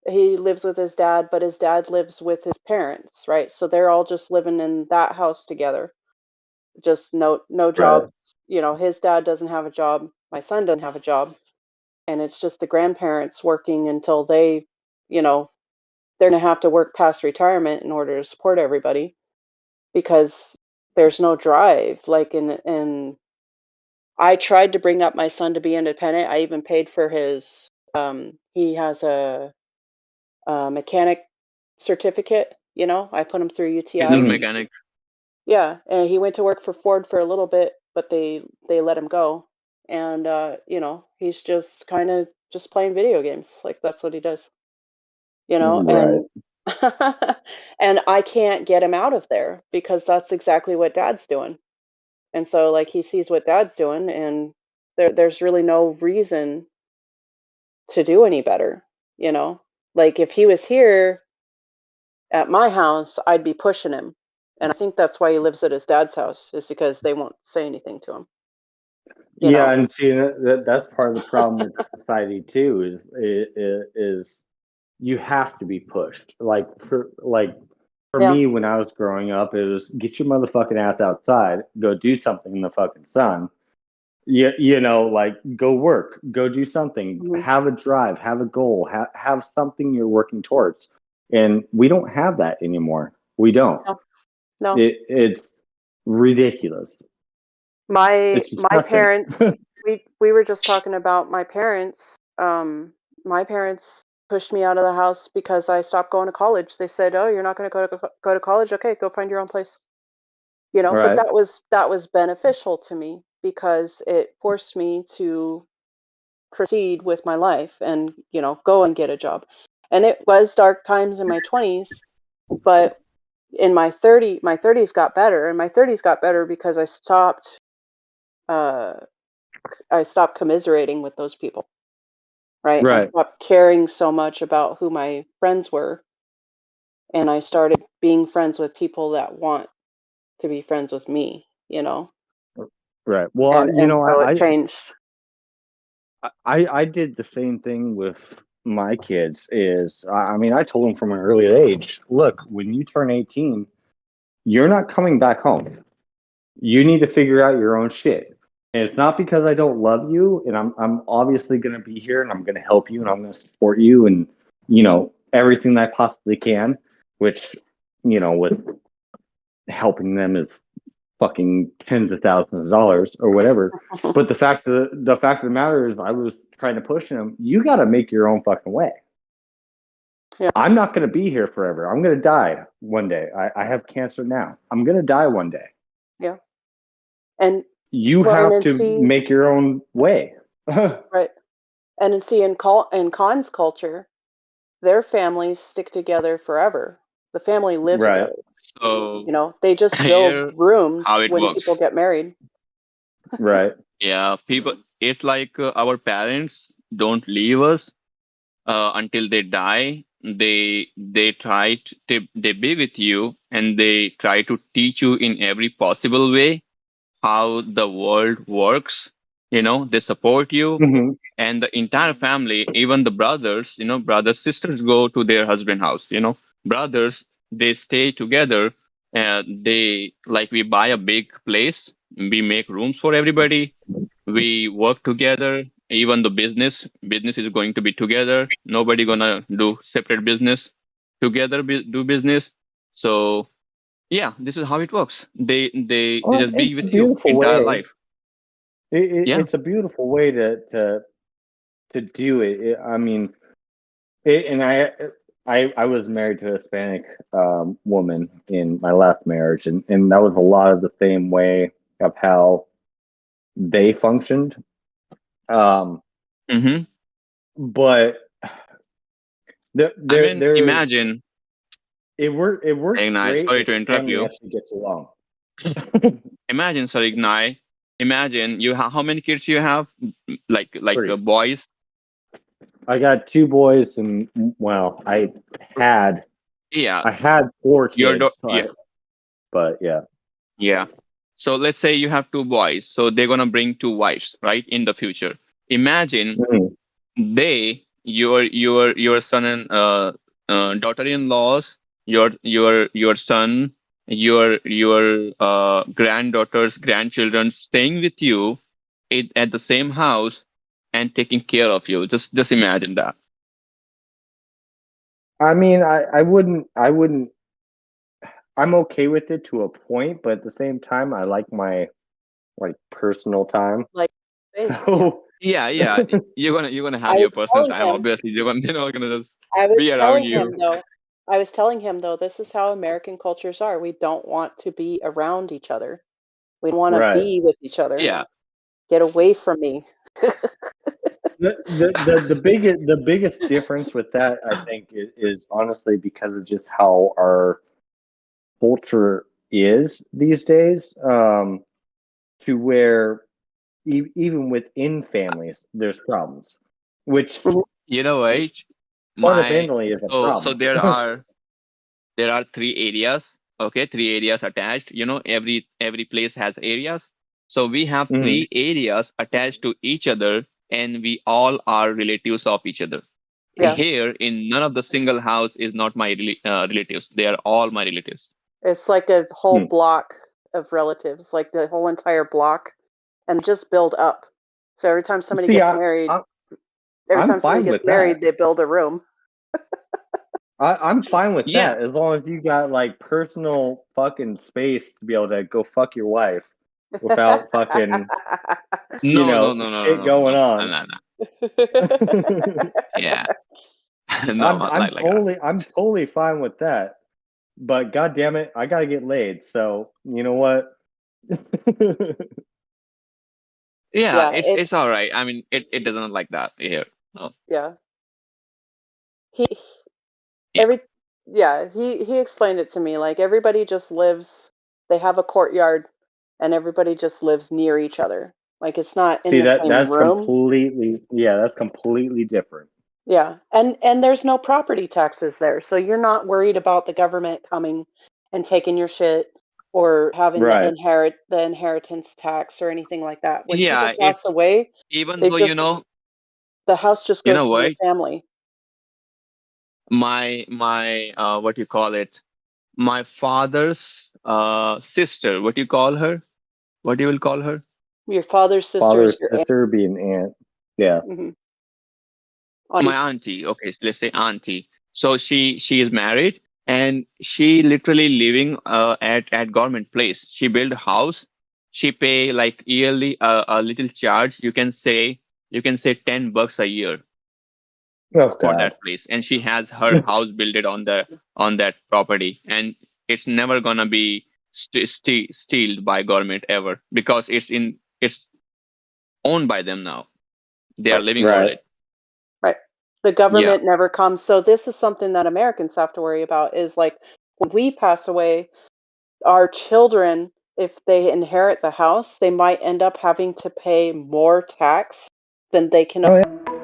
he lives with his dad, but his dad lives with his parents, right? So they're all just living in that house together. Just no Right. jobs. You know, his dad doesn't have a job, my son doesn't have a job, and it's just the grandparents working until they, you know, they're gonna have to work past retirement in order to support everybody, because there's no drive. Like in I tried to bring up my son to be independent. I even paid for his he has a mechanic certificate, you know. I put him through He's a UTI. Mm. mechanic. Yeah, and he went to work for Ford for a little bit, but they let him go. And you know, he's just kind of just playing video games. Like that's what he does. You know, Right. and and I can't get him out of there because that's exactly what dad's doing. And so like he sees what dad's doing, and there's really no reason to do any better, you know? Like if he was here at my house, I'd be pushing him. And I think that's why he lives at his dad's house, is because they won't say anything to him, you Yeah, know? and see that's part of the problem with society too. Is you have to be pushed. For Yeah. me, when I was growing up, it was get your motherfucking ass outside, go do something in the fucking sun. You know, like go work, go do something, Hmm. have a drive, have a goal, have something you're working towards. And we don't have that anymore. We don't. No, no. It's ridiculous. It's My disgusting. parents, we were just talking about my parents. Um, my parents pushed me out of the house because I stopped going to college. They said, "Oh, you're not going to go to college? Okay, go find your own place." You know, but Right. that was beneficial to me because it forced me to proceed with my life and, you know, go and get a job. And it was dark times in my 20s, but in my 30s got better, and my 30s got better because uh I stopped commiserating with those people, right? I Right. stopped caring so much about who my friends were, and I started being friends with people that want to be friends with me, you know. Right. Well, you And know, so it changed. I did the same thing with my kids. I mean, I told them from an early age, look, when you turn 18, you're not coming back home. You need to figure out your own shit. And it's not because I don't love you, and I'm obviously going to be here, and I'm going to help you, and I'm going to support you, and you know everything that I possibly can. Which, you know, with helping them is fucking tens of thousands of dollars or whatever. But the fact of the matter is, I was trying to push them. You got to make your own fucking way. Yeah, I'm not going to be here forever. I'm going to die one day. I have cancer now. I'm going to die one day. yeah. And You well, and have then to see, make your own way. right, and then see in Khan's culture, their families stick together forever. The family lives Right. together. So You know, they just build here, rooms how it when people works. get married. Right. Yeah, people. It's like our parents don't leave us until they die, they try to they be with you, and they try to teach you in every possible way how the world works. They support you, Hmm. and the entire family, even the brothers, brothers, sisters go to their husband house. Brothers, they stay together. They like we buy a big place, we make rooms for everybody, we work together. Even the business is going to be together. Nobody gonna do separate business. Together do business. So yeah, this is how it works. They Well, just it's be a with you beautiful entire way. life. Yeah. It's a beautiful way to do it. I mean, and I was married to a Hispanic woman in my last marriage, and that was a lot of the same way of how they functioned. Um, Mm-hmm. but I mean, there imagine. it works Ignite, great sorry if to the interrupt family you. actually gets along. Imagine, sorry, Ignite. Imagine you have how many kids you have? Like Three. boys. I got two boys, and well, had Yeah, I had four your kids, yeah, but yeah. yeah. So let's say you have two boys, so they're gonna bring two wives, right, in the future. Imagine Mhm. your son and daughter-in-laws, your son, your granddaughter's grandchildren staying with you at the same house and taking care of you. Just imagine that. I mean, I wouldn't. I'm okay with it to a point, but at the same time, I like my like personal time. Like, space, yeah. So Yeah, yeah. You're gonna I have was your personal telling time. him. Obviously, they're not gonna just I was be around telling you. him though. I was telling him though. This is how American cultures are. We don't want to be around each other. We want to right, be with each other. Yeah. Get away from me. the biggest difference with that, I think, is honestly because of just how our culture is these days. To where even within families, there's problems, which Mhm. You know what? My fundamentally is a so problem. there are three areas. Okay, three areas attached. Every place has areas. So we have Mhm. three areas attached to each other, and we all are relatives of each other. Yeah, Here, in none of the single house is not my relatives. They are all my relatives. it's like a whole Hmm. block of relatives, like the whole entire block, and just build up. So See, every I'm time somebody fine gets with that. married, they build a room. I'm fine with Yeah. that as long as you got like personal fucking space to be able to go fuck your wife without fucking No, no, no, no, shit no, no, going no, no, on. no, no. Yeah. No, not like that. I'm totally fine with that. But god damn it, I gotta get laid. So you know what? Yeah, Yeah, it's all right. I mean, it doesn't like that here. No. yeah. He Yeah. every yeah, he explained it to me like everybody just lives, they have a courtyard and everybody just lives near each other. Like it's not in See, the same room. that's completely different. Yeah. And there's no property taxes there. So you're not worried about the government coming and taking your shit or having Right. the inheritance tax or anything like that. When people Yeah, pass it's away, even they though just the house just you goes know to the what? family. My what you call it? My father's sister, what you call her? What you will call her? Your father's sister Father, is your aunt. sister, be an aunt. Yeah. Hmm. My auntie. Okay, so let's say auntie. So she is married, and she literally living at government place. She build a house. She pay like yearly a little charge. You can say $10 a year Oh for God. that place, and she has her house built it on that property, and it's never gonna be stealed by government ever, because it's owned by them now. They are Right. living over Right. it. Right. The Yeah. government never comes. So this is something that Americans have to worry about is like when we pass away, our children, if they inherit the house, they might end up having to pay more tax than they can Oh yeah.